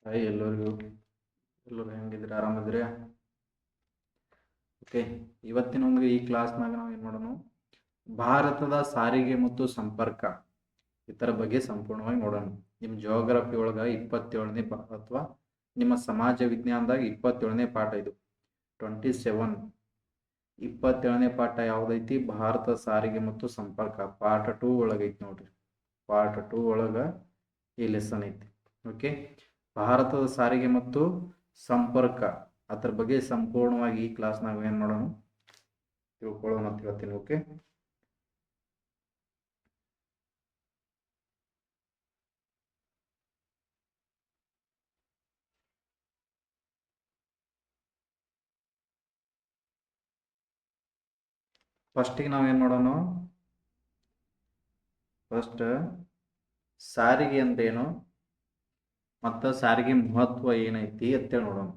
Hi ಎಲ್ಲರಿಗೂ. ಎಲ್ಲರೂ ಹೆಂಗಿದ್ರೆ ಆರಾಮಿದ್ರೆ. Okay, ಇವತ್ತಿನ ಈ ಕ್ಲಾಸ್ನಾಗ ನಾವು ಏನು ಮಾಡೋಣ, ಭಾರತದ ಸಾರಿಗೆ ಮತ್ತು ಸಂಪರ್ಕ ಇದರ ಬಗ್ಗೆ ಸಂಪೂರ್ಣವಾಗಿ ನೋಡೋಣ. ನಿಮ್ಮ ಜಿಯೋಗ್ರಫಿ ಒಳಗೆ 27ನೇ ಅಥವಾ ನಿಮ್ಮ ಸಮಾಜ ವಿಜ್ಞಾನದಾಗ 27ನೇ ಪಾಠ ಇದು 27. 27ನೇ ಪಾಠ ಯಾವುದೈತಿ? ಭಾರತ ಸಾರಿಗೆ ಮತ್ತು ಸಂಪರ್ಕ ಪಾರ್ಟ್ 2 ಒಳಗೈತಿ ನೋಡ್ರಿ. ಪಾರ್ಟ್ 2 ಒಳಗೆ ಈ ಲೆಸನ್ ಐತಿ. ಓಕೆ, ಭಾರತದ ಸಾರಿಗೆ ಮತ್ತು ಸಂಪರ್ಕ ಅದರ ಬಗ್ಗೆ ಸಂಪೂರ್ಣವಾಗಿ ಈ ಕ್ಲಾಸ್ನಾಗ ಏನು ಮಾಡೋಣ, ತಿಳ್ಕೊಳ್ಳೋಣ ಅಂತ ಹೇಳ್ತೀನಿ. ಓಕೆ, ಫಸ್ಟಿಗೆ ನಾವೇನು ಮಾಡೋಣ, ಫಸ್ಟ್ ಸಾರಿಗೆ ಅಂದ್ರೇನು ಮತ್ತು ಸಾರಿಗೆ ಮಹತ್ವ ಏನೈತಿ ಅಂತೇಳಿ ನೋಡೋಣ.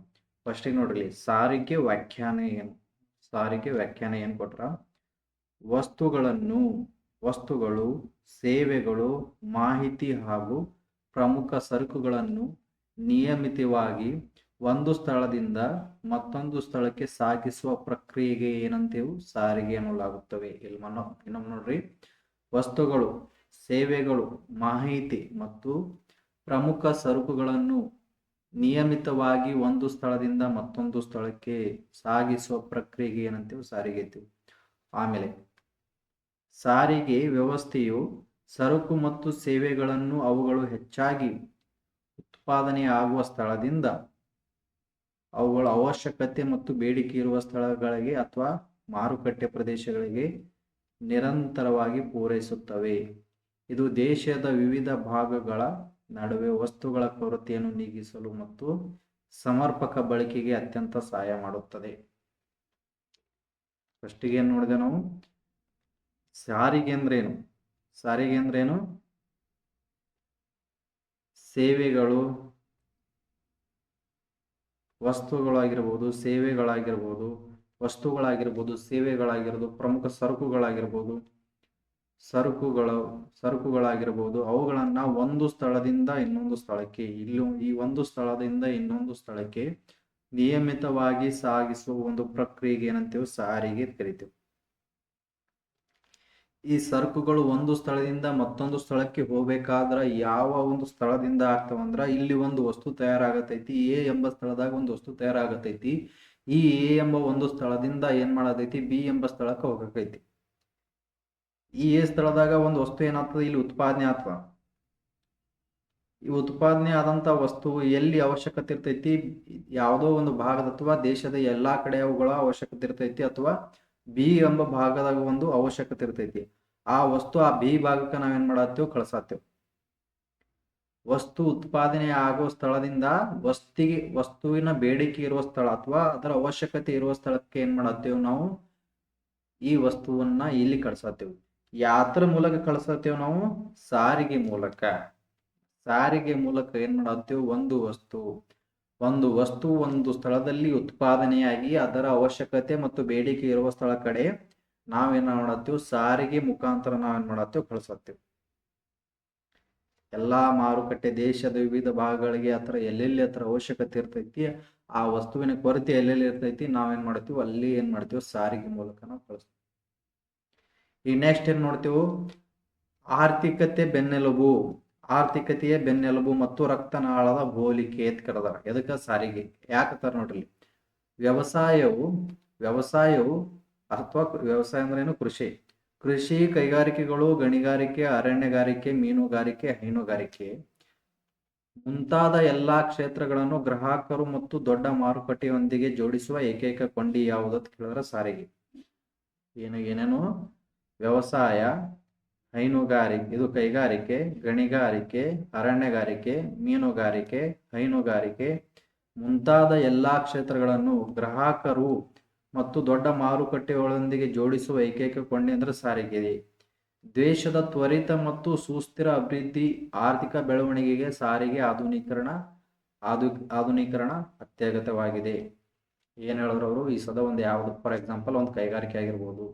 ಫಸ್ಟಿಗೆ ನೋಡ್ರಿ, ಸಾರಿಗೆ ವ್ಯಾಖ್ಯಾನ ಏನು? ಸಾರಿಗೆ ವ್ಯಾಖ್ಯಾನ ಏನು ಕೊಟ್ರ? ವಸ್ತುಗಳು, ಸೇವೆಗಳು, ಮಾಹಿತಿ ಹಾಗೂ ಪ್ರಮುಖ ಸರಕುಗಳನ್ನು ನಿಯಮಿತವಾಗಿ ಒಂದು ಸ್ಥಳದಿಂದ ಮತ್ತೊಂದು ಸ್ಥಳಕ್ಕೆ ಸಾಗಿಸುವ ಪ್ರಕ್ರಿಯೆಗೆ ಏನಂತೇವು? ಸಾರಿಗೆ ಎನ್ನಲಾಗುತ್ತವೆ. ಇನ್ನೊಮ್ಮೆ ನೋಡ್ರಿ, ವಸ್ತುಗಳು, ಸೇವೆಗಳು, ಮಾಹಿತಿ ಮತ್ತು ಪ್ರಮುಖ ಸರಕುಗಳನ್ನು ನಿಯಮಿತವಾಗಿ ಒಂದು ಸ್ಥಳದಿಂದ ಮತ್ತೊಂದು ಸ್ಥಳಕ್ಕೆ ಸಾಗಿಸುವ ಪ್ರಕ್ರಿಯೆಗೆ ಏನಂತೇವೆ? ಸಾರಿಗೆ ಅಂತೀವಿ. ಆಮೇಲೆ ಸಾರಿಗೆ ವ್ಯವಸ್ಥೆಯು ಸರಕು ಮತ್ತು ಸೇವೆಗಳನ್ನು ಅವುಗಳು ಹೆಚ್ಚಾಗಿ ಉತ್ಪಾದನೆ ಆಗುವ ಸ್ಥಳದಿಂದ ಅವುಗಳ ಅವಶ್ಯಕತೆ ಮತ್ತು ಬೇಡಿಕೆ ಇರುವ ಸ್ಥಳಗಳಿಗೆ ಅಥವಾ ಮಾರುಕಟ್ಟೆ ಪ್ರದೇಶಗಳಿಗೆ ನಿರಂತರವಾಗಿ ಪೂರೈಸುತ್ತವೆ. ಇದು ದೇಶದ ವಿವಿಧ ಭಾಗಗಳ ನಡುವೆ ವಸ್ತುಗಳ ಕೊರತೆಯನ್ನು ನೀಗಿಸಲು ಮತ್ತು ಸಮರ್ಪಕ ಬಳಕೆಗೆ ಅತ್ಯಂತ ಸಹಾಯ ಮಾಡುತ್ತದೆ. ಫಸ್ಟಿಗೆ ಏನು ನೋಡಿದೆ ನಾವು? ಸಾರಿಗೆ ಅಂದ್ರೇನು? ಸಾರಿಗೆ ಅಂದ್ರೇನು? ಸೇವೆಗಳು, ವಸ್ತುಗಳಾಗಿರ್ಬೋದು, ಸೇವೆಗಳಾಗಿರ್ಬೋದು, ಪ್ರಮುಖ ಸರಕುಗಳಾಗಿರ್ಬೋದು, ಅವುಗಳನ್ನ ಒಂದು ಸ್ಥಳದಿಂದ ಇನ್ನೊಂದು ಸ್ಥಳಕ್ಕೆ, ಈ ಒಂದು ಸ್ಥಳದಿಂದ ಇನ್ನೊಂದು ಸ್ಥಳಕ್ಕೆ ನಿಯಮಿತವಾಗಿ ಸಾಗಿಸುವ ಒಂದು ಪ್ರಕ್ರಿಯೆಗೆ ಏನಂತೇವೆ? ಸಾರಿಗೆ ಕರಿತೇವೆ. ಈ ಸರಕುಗಳು ಒಂದು ಸ್ಥಳದಿಂದ ಮತ್ತೊಂದು ಸ್ಥಳಕ್ಕೆ ಹೋಗ್ಬೇಕಾದ್ರ ಯಾವ ಒಂದು ಸ್ಥಳದಿಂದ ಆಗ್ತಾವಂದ್ರ, ಇಲ್ಲಿ ಒಂದು ವಸ್ತು ತಯಾರಾಗತೈತಿ, ಎ ಎಂಬ ಸ್ಥಳದಾಗ ಒಂದು ವಸ್ತು ತಯಾರಾಗತೈತಿ. ಈ ಎ ಎಂಬ ಒಂದು ಸ್ಥಳದಿಂದ ಏನ್ ಮಾಡತೈತಿ? ಬಿ ಎಂಬ ಸ್ಥಳಕ್ಕೆ ಹೋಗಕೈತಿ. ಈ ಎ ಸ್ಥಳದಾಗ ಒಂದು ವಸ್ತು ಏನಾಗ್ತದೆ? ಇಲ್ಲಿ ಉತ್ಪಾದನೆ ಆಗ್ತದ. ಈ ಉತ್ಪಾದನೆ ಆದಂತ ವಸ್ತು ಎಲ್ಲಿ ಅವಶ್ಯಕತೆ ಇರ್ತೈತಿ? ಯಾವುದೋ ಒಂದು ಭಾಗದ ಅಥವಾ ದೇಶದ ಎಲ್ಲಾ ಕಡೆ ಅವುಗಳ ಅವಶ್ಯಕತೆ ಇರ್ತೈತಿ, ಅಥವಾ ಬಿ ಎಂಬ ಭಾಗದಾಗ ಒಂದು ಅವಶ್ಯಕತೆ ಇರ್ತೈತಿ. ಆ ವಸ್ತು ಆ ಬಿ ಭಾಗಕ್ಕೆ ನಾವೇನ್ ಮಾಡತ್ತೇವೆ? ಕಳ್ಸತ್ತೇವೆ. ವಸ್ತು ಉತ್ಪಾದನೆ ಆಗೋ ಸ್ಥಳದಿಂದ ವಸ್ತುವಿನ ಬೇಡಿಕೆ ಇರುವ ಸ್ಥಳ ಅಥವಾ ಅದರ ಅವಶ್ಯಕತೆ ಇರುವ ಸ್ಥಳಕ್ಕೆ ಏನ್ ಮಾಡತ್ತೇವೆ? ನಾವು ಈ ವಸ್ತುವನ್ನ ಇಲ್ಲಿ ಕಳ್ಸತ್ತೇವೆ. ಯಾತ್ರ ಮೂಲಕ ಕಳ್ಸತ್ತೇವೆ ನಾವು? ಸಾರಿಗೆ ಮೂಲಕ. ಸಾರಿಗೆ ಮೂಲಕ ಏನ್ ಮಾಡತ್ತೇವೆ? ಒಂದು ವಸ್ತು ಒಂದು ಸ್ಥಳದಲ್ಲಿ ಉತ್ಪಾದನೆಯಾಗಿ ಅದರ ಅವಶ್ಯಕತೆ ಮತ್ತು ಬೇಡಿಕೆ ಇರುವ ಸ್ಥಳ ಕಡೆ ನಾವೇನ್ ಮಾಡತ್ತೇವೆ? ಸಾರಿಗೆ ಮುಖಾಂತರ ನಾವೇನ್ ಮಾಡತ್ತೇವೆ? ಕಳ್ಸತ್ತೇವೆ. ಎಲ್ಲಾ ಮಾರುಕಟ್ಟೆ, ದೇಶದ ವಿವಿಧ ಭಾಗಗಳಿಗೆ ಹತ್ರ ಎಲ್ಲೆಲ್ಲಿ ಅವಶ್ಯಕತೆ ಇರ್ತೈತಿ, ಆ ವಸ್ತುವಿನ ಕೊರತೆ ಎಲ್ಲೆಲ್ಲಿ ಇರ್ತೈತಿ, ನಾವೇನ್ ಮಾಡ್ತೀವಿ? ಅಲ್ಲಿ ಏನ್ ಮಾಡ್ತೀವಿ? ಸಾರಿಗೆ ಮೂಲಕ ನಾವು ಕಳಿಸ್ತೀವಿ. ಈ ನೆಕ್ಸ್ಟ್ ಏನ್ ನೋಡ್ತೀವಿ? ಆರ್ಥಿಕತೆಯ ಬೆನ್ನೆಲುಬು ಮತ್ತು ರಕ್ತನಾಳದ ಹೋಲಿಕೆ ಅಂತ ಕರೆದಾರ. ಎದಕ್ಕ? ಸಾರಿಗೆ. ಯಾಕಂತಾರ ನೋಡ್ರಿ, ವ್ಯವಸಾಯವು ಅಥವಾ ವ್ಯವಸಾಯ ಅಂದ್ರೇನು? ಕೃಷಿ, ಕೈಗಾರಿಕೆಗಳು, ಗಣಿಗಾರಿಕೆ, ಅರಣ್ಯಗಾರಿಕೆ, ಮೀನುಗಾರಿಕೆ, ಹೈನುಗಾರಿಕೆ ಮುಂತಾದ ಎಲ್ಲಾ ಕ್ಷೇತ್ರಗಳನ್ನು ಗ್ರಾಹಕರು ಮತ್ತು ದೊಡ್ಡ ಮಾರುಕಟ್ಟೆಯೊಂದಿಗೆ ಜೋಡಿಸುವ ಏಕೈಕ ಕೊಂಡಿ ಯಾವುದು ಅಂತ ಕೇಳಿದ್ರೆ ಸಾರಿಗೆ. ಏನೇನು? ವ್ಯವಸಾಯ, ಹೈನುಗಾರಿಕೆ, ಇದು ಕೈಗಾರಿಕೆ, ಗಣಿಗಾರಿಕೆ, ಅರಣ್ಯಗಾರಿಕೆ, ಮೀನುಗಾರಿಕೆ, ಹೈನುಗಾರಿಕೆ ಮುಂತಾದ ಎಲ್ಲಾ ಕ್ಷೇತ್ರಗಳನ್ನು ಗ್ರಾಹಕರು ಮತ್ತು ದೊಡ್ಡ ಮಾರುಕಟ್ಟೆಗಳೊಂದಿಗೆ ಜೋಡಿಸುವ ಏಕೈಕ ಕೊಂಡಿ ಅಂದ್ರೆ ಸಾರಿಗೆ. ದೇಶದ ತ್ವರಿತ ಮತ್ತು ಸುಸ್ಥಿರ ಅಭಿವೃದ್ಧಿ, ಆರ್ಥಿಕ ಬೆಳವಣಿಗೆಗೆ ಸಾರಿಗೆ ಆಧುನೀಕರಣ ಅತ್ಯಗತ್ಯವಾಗಿದೆ. ಏನ್ ಹೇಳಿದ್ರು ಅವರು? ಈ ಸದ ಒಂದು ಯಾವ್ದು, ಫಾರ್ ಎಕ್ಸಾಂಪಲ್ ಒಂದು ಕೈಗಾರಿಕೆ ಆಗಿರ್ಬೋದು,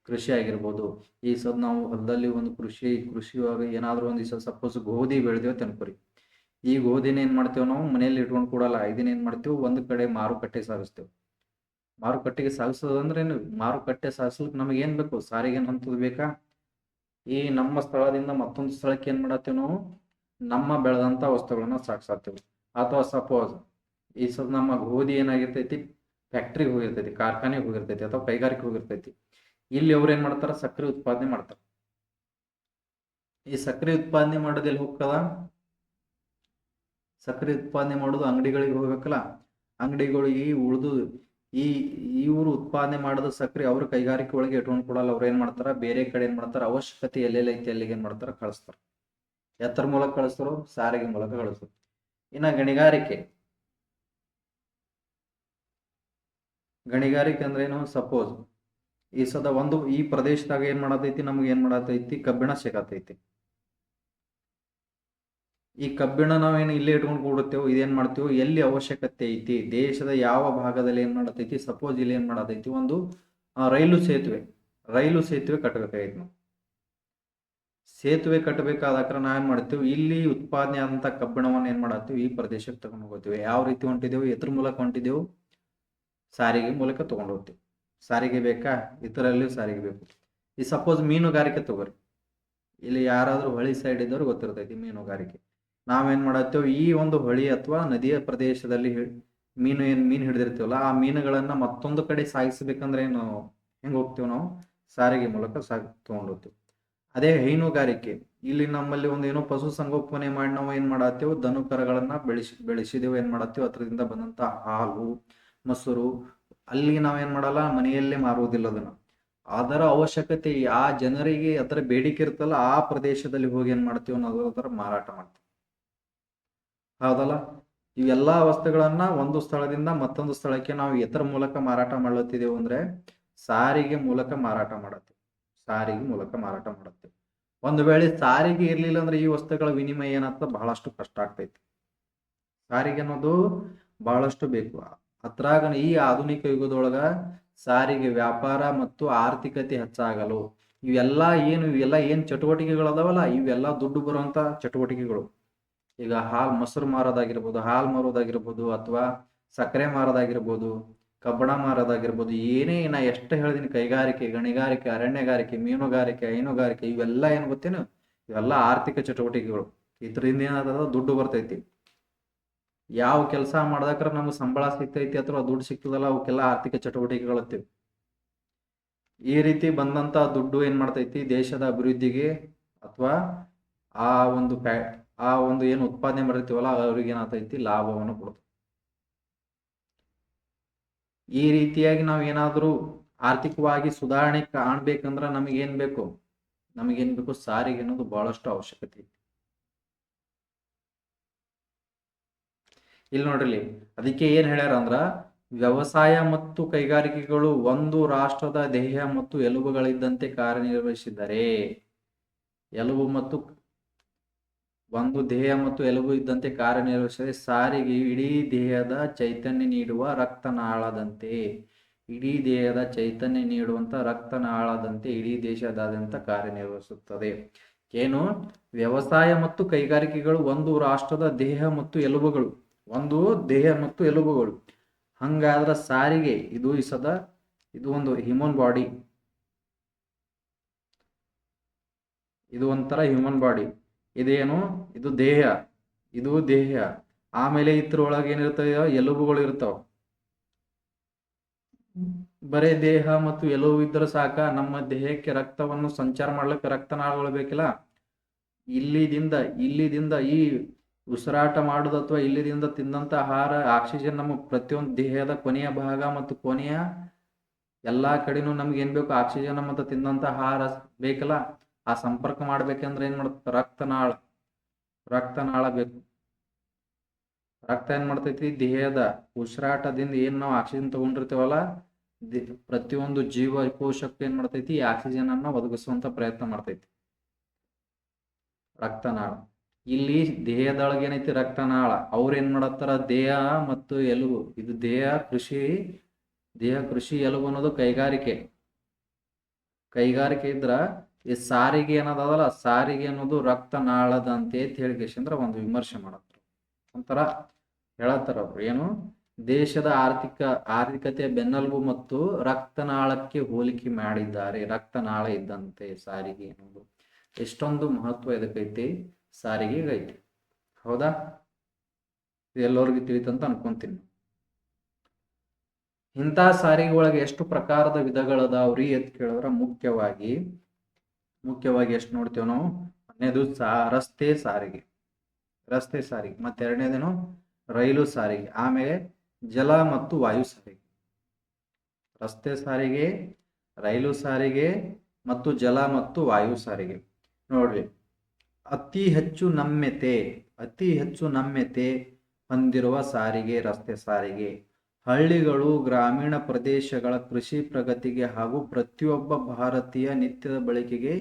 ಕೃಷಿ ಆಗಿರ್ಬೋದು. ಈ ಸದ್ ನಾವು ಹೊಲದಲ್ಲಿ ಒಂದು ಕೃಷಿಯೊಳಗೆ ಏನಾದ್ರು ಒಂದು ಸಪೋಸ್ ಗೋಧಿ ಬೆಳೆದೇವು ಅನ್ಕೋರಿ. ಈ ಗೋಧಿನ ಏನ್ ಮಾಡ್ತೇವೆ ನಾವು ಮನೆಯಲ್ಲಿ ಇಟ್ಕೊಂಡು ಕೊಡಲ್ಲ, ಇದನ್ನ ಏನ್ ಮಾಡ್ತೇವೆ ಒಂದು ಕಡೆ ಮಾರುಕಟ್ಟೆ ಸಾಗಿಸ್ತೇವೆ. ಮಾರುಕಟ್ಟೆಗೆ ಸಾಗಿಸೋದಂದ್ರೆ ಏನು, ಮಾರುಕಟ್ಟೆ ಸಾಗಿಸ್ಲಿಕ್ಕೆ ನಮಗೆ ಏನ್ ಬೇಕು, ಸಾರಿಗೆ ಹಂತದ ಬೇಕಾ. ಈ ನಮ್ಮ ಸ್ಥಳದಿಂದ ಮತ್ತೊಂದು ಸ್ಥಳಕ್ಕೆ ಏನ್ ಮಾಡತ್ತೇವೆ ನಾವು, ನಮ್ಮ ಬೆಳೆದಂತ ವಸ್ತುಗಳನ್ನ ಸಾಗಿಸತ್ತೇವೆ. ಅಥವಾ ಸಪೋಸ್ ಈ ಸದ್ ನಮ್ಮ ಗೋಧಿ ಏನಾಗಿರ್ತೈತಿ, ಫ್ಯಾಕ್ಟ್ರಿಗೆ ಹೋಗಿರ್ತೈತಿ, ಕಾರ್ಖಾನೆಗೆ ಹೋಗಿರ್ತೈತಿ, ಅಥವಾ ಕೈಗಾರಿಕೆ ಹೋಗಿರ್ತೈತಿ. ಇಲ್ಲಿ ಅವ್ರು ಏನ್ ಮಾಡ್ತಾರ, ಸಕ್ಕರೆ ಉತ್ಪಾದನೆ ಮಾಡ್ತಾರ. ಈ ಸಕ್ಕರೆ ಉತ್ಪಾದನೆ ಮಾಡೋದೆಲ್ಲಿ ಹೋಗ್ತದ, ಸಕ್ಕರೆ ಉತ್ಪಾದನೆ ಮಾಡೋದು ಅಂಗಡಿಗಳಿಗೆ ಹೋಗ್ಬೇಕಲ್ಲ. ಅಂಗಡಿಗಳಿಗೆ ಉಳಿದು ಈ ಇವರು ಉತ್ಪಾದನೆ ಮಾಡಿದ ಸಕ್ಕರೆ ಅವ್ರ ಕೈಗಾರಿಕೆ ಒಳಗೆ ಇಟ್ಕೊಂಡು ಕೊಡಲ್ಲ. ಅವ್ರು ಏನ್ ಮಾಡ್ತಾರ, ಬೇರೆ ಕಡೆ ಏನ್ ಮಾಡ್ತಾರ, ಅವಶ್ಯಕತೆ ಎಲ್ಲೆಲ್ಲ ಐತಿ ಅಲ್ಲಿಗೆ ಏನ್ ಮಾಡ್ತಾರ, ಕಳಿಸ್ತಾರ. ಎತ್ತರ ಮೂಲಕ ಕಳಿಸ್ತಾರೋ, ಸಾರಿಗೆ ಮೂಲಕ ಕಳಿಸ್ತಾರ. ಇನ್ನ ಗಣಿಗಾರಿಕೆ, ಗಣಿಗಾರಿಕೆ ಅಂದ್ರೆ ಏನು, ಸಪೋಸ್ ಈ ಸದ ಒಂದು ಈ ಪ್ರದೇಶದಾಗ ಏನ್ ಮಾಡತೈತಿ, ನಮ್ಗೆ ಏನ್ ಮಾಡತೈತಿ, ಕಬ್ಬಿಣ ಸಿಗತೈತಿ. ಈ ಕಬ್ಬಿಣ ನಾವೇನು ಇಲ್ಲೇ ಇಟ್ಕೊಂಡು ಕೂಡುತ್ತೇವೆ, ಇದೇನ್ ಮಾಡ್ತೇವೆ, ಎಲ್ಲಿ ಅವಶ್ಯಕತೆ ಐತಿ, ದೇಶದ ಯಾವ ಭಾಗದಲ್ಲಿ ಏನ್ ಮಾಡತೈತಿ, ಸಪೋಸ್ ಇಲ್ಲಿ ಏನ್ ಮಾಡತೈತಿ, ಒಂದು ರೈಲು ಸೇತುವೆ ಕಟ್ಟಬೇಕಾಗೈತಿ. ನಾವು ಸೇತುವೆ ಕಟ್ಟಬೇಕಾದಾಗ ನಾವೇನ್ ಮಾಡ್ತೇವೆ, ಇಲ್ಲಿ ಉತ್ಪಾದನೆ ಆದಂತ ಕಬ್ಬಿಣವನ್ನ ಏನ್ ಮಾಡತ್ತೀವಿ, ಈ ಪ್ರದೇಶಕ್ಕೆ ತಗೊಂಡು ಹೋಗ್ತೇವೆ. ಯಾವ ರೀತಿ ಹೊಂಟಿದೆವು, ಎದ್ರ ಮೂಲಕ ಹೊಂಟಿದೆವು, ಸಾರಿಗೆ ಮೂಲಕ ತಗೊಂಡು ಹೋಗ್ತೇವೆ. ಸಾರಿಗೆ ಬೇಕಾ, ಇದರಲ್ಲಿ ಸಾರಿಗೆ ಬೇಕು. ಈ ಸಪೋಸ್ ಮೀನುಗಾರಿಕೆ ತಗೋರಿ, ಇಲ್ಲಿ ಯಾರಾದ್ರೂ ಹೊಳಿ ಸೈಡ್ ಇದ್ದವ್ರು ಗೊತ್ತಿರ್ತೈತಿ ಮೀನುಗಾರಿಕೆ. ನಾವೇನ್ ಮಾಡತ್ತೇವೆ, ಈ ಒಂದು ಹೊಳಿ ಅಥವಾ ನದಿಯ ಪ್ರದೇಶದಲ್ಲಿ ಮೀನು ಹಿಡಿದಿರ್ತೀವಲ್ಲ, ಆ ಮೀನುಗಳನ್ನ ಮತ್ತೊಂದು ಕಡೆ ಸಾಗಿಸ್ಬೇಕಂದ್ರೆ ಏನು, ಹೆಂಗ್ ಹೋಗ್ತೇವೆ ನಾವು, ಸಾರಿಗೆ ಮೂಲಕ ತಗೊಂಡು ಹೋಗ್ತೇವೆ. ಅದೇ ಹೈನುಗಾರಿಕೆ, ಇಲ್ಲಿ ನಮ್ಮಲ್ಲಿ ಒಂದು ಏನೋ ಪಶು ಸಂಗೋಪನೆ ಮಾಡಿ ನಾವು ಏನ್ ಮಾಡತ್ತೇವೆ, ದನ ಕರಗಳನ್ನ ಬೆಳೆಸಿದೆವು. ಏನ್ ಮಾಡತ್ತೇವೆ, ಅದರಿಂದ ಬಂದಂತ ಹಾಲು, ಮೊಸರು ಅಲ್ಲಿ ನಾವೇನ್ ಮಾಡಲ್ಲ, ಮನೆಯಲ್ಲೇ ಮಾರುವುದಿಲ್ಲ ಅದನ್ನ. ಅದರ ಅವಶ್ಯಕತೆ ಆ ಜನರಿಗೆ ಅದರ ಬೇಡಿಕೆ ಇರ್ತಲ್ಲ, ಆ ಪ್ರದೇಶದಲ್ಲಿ ಹೋಗಿ ಏನ್ ಮಾಡ್ತೀವಿ, ನಾವು ಅದರ ಮಾರಾಟ ಮಾಡ್ತೀವಿ. ಹೌದಲ್ಲ. ಇವೆಲ್ಲಾ ವಸ್ತುಗಳನ್ನ ಒಂದು ಸ್ಥಳದಿಂದ ಮತ್ತೊಂದು ಸ್ಥಳಕ್ಕೆ ನಾವು ಎತ್ತರ ಮೂಲಕ ಮಾರಾಟ ಮಾಡ್ಲತ್ತಿದ್ದೇವೆ ಅಂದ್ರೆ ಸಾರಿಗೆ ಮೂಲಕ ಮಾರಾಟ ಮಾಡತ್ತೇವೆ. ಸಾರಿಗೆ ಮೂಲಕ ಮಾರಾಟ ಮಾಡತ್ತೇವೆ. ಒಂದು ವೇಳೆ ಸಾರಿಗೆ ಇರ್ಲಿಲ್ಲ ಅಂದ್ರೆ ಈ ವಸ್ತುಗಳ ವಿನಿಮಯ ಏನಾಗ್ತದ, ಬಹಳಷ್ಟು ಕಷ್ಟ ಆಗ್ತೈತಿ. ಸಾರಿಗೆ ಅನ್ನೋದು ಬಹಳಷ್ಟು ಬೇಕು. ಅದ್ರಾಗ ಈ ಆಧುನಿಕ ಯುಗದೊಳಗ ಸಾರಿಗೆ ವ್ಯಾಪಾರ ಮತ್ತು ಆರ್ಥಿಕತೆ ಹೆಚ್ಚಾಗಲು ಇವೆಲ್ಲ ಏನ್ ಚಟುವಟಿಕೆಗಳದಾವಲ್ಲ, ಇವೆಲ್ಲ ದುಡ್ಡು ಬರುವಂತ ಚಟುವಟಿಕೆಗಳು. ಈಗ ಮೊಸರು ಮಾರೋದಾಗಿರ್ಬೋದು, ಹಾಲು ಮಾರೋದಾಗಿರ್ಬೋದು, ಅಥವಾ ಸಕ್ಕರೆ ಮಾರೋದಾಗಿರ್ಬೋದು, ಕಬ್ಬಣ ಮಾರೋದಾಗಿರ್ಬೋದು, ಏನೇ ನಾ ಎಷ್ಟು ಹೇಳಿದೀನಿ, ಕೈಗಾರಿಕೆ, ಗಣಿಗಾರಿಕೆ, ಅರಣ್ಯಗಾರಿಕೆ, ಮೀನುಗಾರಿಕೆ, ಹೈನುಗಾರಿಕೆ, ಇವೆಲ್ಲ ಏನ್ ಗೊತ್ತೇನು, ಇವೆಲ್ಲ ಆರ್ಥಿಕ ಚಟುವಟಿಕೆಗಳು. ಇದರಿಂದ ಏನಾದ ದುಡ್ಡು ಬರ್ತೈತಿ. ಯಾವ ಕೆಲಸ ಮಾಡ್ದಾಕ್ರ ನಮ್ಗೆ ಸಂಬಳ ಸಿಗ್ತೈತಿ ಅಥವಾ ದುಡ್ಡು ಸಿಗ್ತದಲ್ಲ, ಅವಕ್ಕೆಲ್ಲ ಆರ್ಥಿಕ ಚಟುವಟಿಕೆಗಳತ್ತೀವಿ. ಈ ರೀತಿ ಬಂದಂತ ದುಡ್ಡು ಏನ್ ಮಾಡ್ತೈತಿ, ದೇಶದ ಅಭಿವೃದ್ಧಿಗೆ ಅಥವಾ ಆ ಒಂದು ಏನು ಉತ್ಪಾದನೆ ಮಾಡಿರ್ತೀವಲ್ಲ ಅವ್ರಿಗೆ ಏನಾಗ್ತೈತಿ, ಲಾಭವನ್ನು ಕೊಡ್ತದೆ. ಈ ರೀತಿಯಾಗಿ ನಾವ್ ಏನಾದ್ರೂ ಆರ್ಥಿಕವಾಗಿ ಸುಧಾರಣೆ ಕಾಣ್ಬೇಕಂದ್ರ ನಮಗೇನ್ ಬೇಕು, ಸಾರಿಗೆ ಅನ್ನೋದು ಬಹಳಷ್ಟು ಅವಶ್ಯಕತೆ ಐತಿ. ಇಲ್ಲಿ ನೋಡ್ರಿ, ಅದಕ್ಕೆ ಏನ್ ಹೇಳ್ಯಾರ ಅಂದ್ರ, ವ್ಯವಸಾಯ ಮತ್ತು ಕೈಗಾರಿಕೆಗಳು ಒಂದು ರಾಷ್ಟ್ರದ ದೇಹ ಮತ್ತು ಎಲುಬುಗಳಿದ್ದಂತೆ ಕಾರ್ಯನಿರ್ವಹಿಸಿದರೆ, ಒಂದು ದೇಹ ಮತ್ತು ಎಲುಬು ಇದ್ದಂತೆ ಕಾರ್ಯನಿರ್ವಹಿಸಿದರೆ ಸಾರಿಗೆಯು ಇಡೀ ದೇಹದ ಚೈತನ್ಯ ನೀಡುವ ರಕ್ತನಾಳದಂತೆ, ಇಡೀ ದೇಹದ ಚೈತನ್ಯ ನೀಡುವಂತ ರಕ್ತನಾಳದಂತೆ ಇಡೀ ದೇಶದಾದ್ಯಂತ ಕಾರ್ಯನಿರ್ವಹಿಸುತ್ತದೆ. ಏನು, ವ್ಯವಸಾಯ ಮತ್ತು ಕೈಗಾರಿಕೆಗಳು ಒಂದು ರಾಷ್ಟ್ರದ ದೇಹ ಮತ್ತು ಎಲುಬುಗಳು, ಹಂಗಾದ್ರ ಸಾರಿಗೆ ಇದು ಒಂದು ಹ್ಯೂಮನ್ ಬಾಡಿ, ಇದು ಒಂಥರ ಹ್ಯೂಮನ್ ಬಾಡಿ. ಇದೇನು, ಇದು ದೇಹ. ಆಮೇಲೆ ಇದ್ರೊಳಗೆ ಏನಿರ್ತಾವ, ಎಲುಬುಗಳು ಇರ್ತಾವ. ಬರೇ ದೇಹ ಮತ್ತು ಎಲುಬು ಇದ್ರೆ ಸಾಕ, ನಮ್ಮ ದೇಹಕ್ಕೆ ರಕ್ತವನ್ನು ಸಂಚಾರ ಮಾಡ್ಲಿಕ್ಕೆ ರಕ್ತನಾಳಗಳು ಬೇಕಿಲ್ಲ. ಇಲ್ಲಿದಿಂದ ಈ ಉಸಿರಾಟ ಮಾಡುದು ಅಥವಾ ಇಲ್ಲಿದಿಂದ ತಿಂದಂತ ಆಹಾರ, ಆಕ್ಸಿಜನ್ ನಮ್ಮ ಪ್ರತಿಯೊಂದು ದೇಹದ ಕೊನೆಯ ಭಾಗ ಮತ್ತು ಕೊನೆಯ ಎಲ್ಲಾ ಕಡೆನೂ ನಮ್ಗೆ ಏನ್ ಬೇಕು, ಆಕ್ಸಿಜನ್ ಮತ್ತು ತಿಂದಂತ ಆಹಾರ ಬೇಕಲ್ಲ. ಆ ಸಂಪರ್ಕ ಮಾಡ್ಬೇಕಂದ್ರೆ ಏನ್ ಮಾಡ್ತ, ರಕ್ತನಾಳ ಬೇಕು. ರಕ್ತ ಏನ್ ಮಾಡ್ತೈತಿ, ದೇಹದ ಉಸಿರಾಟದಿಂದ ಏನ್ ನಾವು ಆಕ್ಸಿಜನ್ ತಗೊಂಡಿರ್ತೇವಲ್ಲ, ಪ್ರತಿಯೊಂದು ಜೀವ ಕೋಶಕ್ಕೆ ಏನ್ ಮಾಡ್ತೈತಿ, ಆಕ್ಸಿಜನ್ ಅನ್ನ ಒದಗಿಸುವಂತ ಪ್ರಯತ್ನ ಮಾಡ್ತೈತಿ ರಕ್ತನಾಳ. ಇಲ್ಲಿ ದೇಹದೊಳಗೆ ಏನೈತಿ, ರಕ್ತನಾಳ. ಅವ್ರ ಏನ್ ಮಾಡತ್ತಾರ, ದೇಹ ಮತ್ತು ಎಲುಬು, ಇದು ದೇಹ ಕೃಷಿ, ಎಲುಬು ಅನ್ನೋದು ಕೈಗಾರಿಕೆ ಇದ್ರ ಈ ಸಾರಿಗೆ ಏನದಲ್ಲ, ಸಾರಿಗೆ ಅನ್ನೋದು ರಕ್ತನಾಳದಂತೆ ಅಂತ ಹೇಳಿ ಒಂದು ವಿಮರ್ಶೆ ಮಾಡತ್ತಾರೆ. ಒಂಥರ ಹೇಳತ್ತಾರ ಅವ್ರು ಏನು, ದೇಶದ ಆರ್ಥಿಕತೆಯ ಬೆನ್ನೆಲುಬು ಮತ್ತು ರಕ್ತನಾಳಕ್ಕೆ ಹೋಲಿಕೆ ಮಾಡಿದ್ದಾರೆ. ರಕ್ತನಾಳ ಇದ್ದಂತೆ ಸಾರಿಗೆ ಅನ್ನೋದು. ಎಷ್ಟೊಂದು ಮಹತ್ವ ಇದಕ್ಕೈತಿ, ಸಾರಿಗೆಗೈತಿ. ಹೌದಾ? ಇದು ಎಲ್ಲರಿಗೂ ತಿಳಿತಂತ ಅನ್ಕೊಂತೀನಿ. ಇಂಥ ಸಾರಿಗೆ ಒಳಗೆ ಎಷ್ಟು ಪ್ರಕಾರದ ವಿಧಗಳದಾವ್ರಿ ಅಂತ ಕೇಳಿದ್ರ ಮುಖ್ಯವಾಗಿ ಎಷ್ಟು ನೋಡ್ತೇವೆ ನಾವು? ಒಂದನೇದು ರಸ್ತೆ ಸಾರಿಗೆ, ಮತ್ತೆ ಎರಡನೇದೇನು ರೈಲು ಸಾರಿಗೆ, ಆಮೇಲೆ ಜಲ ಮತ್ತು ವಾಯು ಸಾರಿಗೆ. ರಸ್ತೆ ಸಾರಿಗೆ, ರೈಲು ಸಾರಿಗೆ ಮತ್ತು ಜಲ ಮತ್ತು ವಾಯು ಸಾರಿಗೆ. ನೋಡ್ರಿ, ಅತಿ ಹೆಚ್ಚು ನಮ್ಯತೆ ಹೊಂದಿರುವ ಸಾರಿಗೆ ರಸ್ತೆ ಸಾರಿಗೆ. ಹಳ್ಳಿಗಳು, ಗ್ರಾಮೀಣ ಪ್ರದೇಶಗಳ ಕೃಷಿ ಪ್ರಗತಿಗೆ ಹಾಗೂ ಪ್ರತಿಯೊಬ್ಬ ಭಾರತೀಯ ನಿತ್ಯದ ಬಳಕೆಗೆ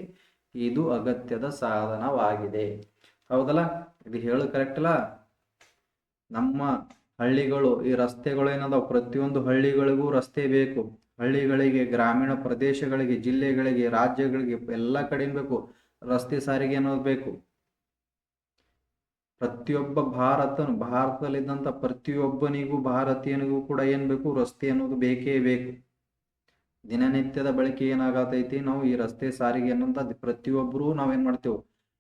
ಇದು ಅಗತ್ಯದ ಸಾಧನವಾಗಿದೆ. ಹೌದಲ್ಲ? ಇದು ಹೇಳು ಕರೆಕ್ಟ್ ಅಲ್ಲ? ನಮ್ಮ ಹಳ್ಳಿಗಳು, ಈ ರಸ್ತೆಗಳು ಏನದಾವ, ಪ್ರತಿಯೊಂದು ಹಳ್ಳಿಗಳಿಗೂ ರಸ್ತೆ ಬೇಕು. ಹಳ್ಳಿಗಳಿಗೆ, ಗ್ರಾಮೀಣ ಪ್ರದೇಶಗಳಿಗೆ, ಜಿಲ್ಲೆಗಳಿಗೆ, ರಾಜ್ಯಗಳಿಗೆ ಎಲ್ಲ ಕಡೆ ಬೇಕು ರಸ್ತೆ ಸಾರಿಗೆ ಅನ್ನೋದು ಬೇಕು. ಪ್ರತಿಯೊಬ್ಬ ಭಾರತದಲ್ಲಿದ್ದಂಥ ಪ್ರತಿಯೊಬ್ಬನಿಗೂ, ಭಾರತೀಯನಿಗೂ ಕೂಡ ಏನ್ ಬೇಕು? ರಸ್ತೆ ಅನ್ನೋದು ಬೇಕೇ ಬೇಕು. ದಿನನಿತ್ಯದ ಬಳಕೆ ಏನಾಗತೈತಿ, ನಾವು ಈ ರಸ್ತೆ ಸಾರಿಗೆ ಅನ್ನೋಂಥ ಪ್ರತಿಯೊಬ್ಬರು ನಾವೇನ್ ಮಾಡ್ತೇವೆ?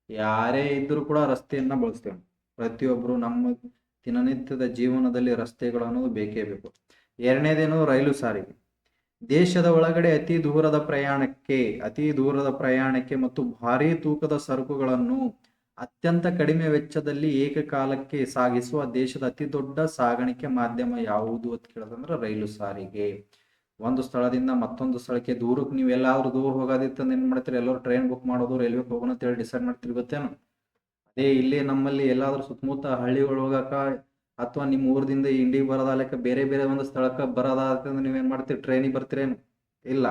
ಯಾರೇ ಇದ್ರೂ ಕೂಡ ರಸ್ತೆಯನ್ನ ಬಳಸ್ತೇವೆ. ಪ್ರತಿಯೊಬ್ಬರು ನಮ್ಮ ದಿನನಿತ್ಯದ ಜೀವನದಲ್ಲಿ ರಸ್ತೆಗಳು ಅನ್ನೋದು ಬೇಕೇ ಬೇಕು. ಎರಡನೇದೇನು? ರೈಲು ಸಾರಿಗೆ. ದೇಶದ ಒಳಗಡೆ ಅತಿ ದೂರದ ಪ್ರಯಾಣಕ್ಕೆ ಮತ್ತು ಭಾರೀ ತೂಕದ ಸರಕುಗಳನ್ನು ಅತ್ಯಂತ ಕಡಿಮೆ ವೆಚ್ಚದಲ್ಲಿ ಏಕಕಾಲಕ್ಕೆ ಸಾಗಿಸುವ ದೇಶದ ಅತಿ ದೊಡ್ಡ ಸಾಗಾಣಿಕೆ ಮಾಧ್ಯಮ ಯಾವುದು ಅಂತ ಕೇಳೋದಂದ್ರೆ ರೈಲು ಸಾರಿಗೆ. ಒಂದು ಸ್ಥಳದಿಂದ ಮತ್ತೊಂದು ಸ್ಥಳಕ್ಕೆ ದೂರಕ್ಕೆ, ನೀವು ಎಲ್ಲಾದ್ರೂ ದೂರ ಹೋಗೋದಿತ್ತಂದ್ರೆ ಏನ್ ಮಾಡ್ತೀರಿ? ಎಲ್ಲರೂ ಟ್ರೈನ್ ಬುಕ್ ಮಾಡೋದು, ರೈಲ್ವೆ ಹೋಗೋಣ ಅಂತ ಹೇಳಿ ಡಿಸೈಡ್ ಮಾಡ್ತೀರಿ, ಗೊತ್ತೇನು? ಅದೇ ಇಲ್ಲಿ ನಮ್ಮಲ್ಲಿ ಎಲ್ಲಾದ್ರೂ ಸುತ್ತಮುತ್ತ ಹಳ್ಳಿಗಳು ಹೋಗಾಕ, ಅಥವಾ ನಿಮ್ಮ ಊರದಿಂದ ಇಂಡಿಗೆ ಬರೋದಾಲಕ್ಕ, ಬೇರೆ ಒಂದು ಸ್ಥಳಕ್ಕೆ ಬರೋದಾದ್ರೆ ನೀವೇನ್ ಮಾಡ್ತೀರಿ? ಟ್ರೈನಿಗೆ ಬರ್ತೀರೇನು? ಇಲ್ಲ.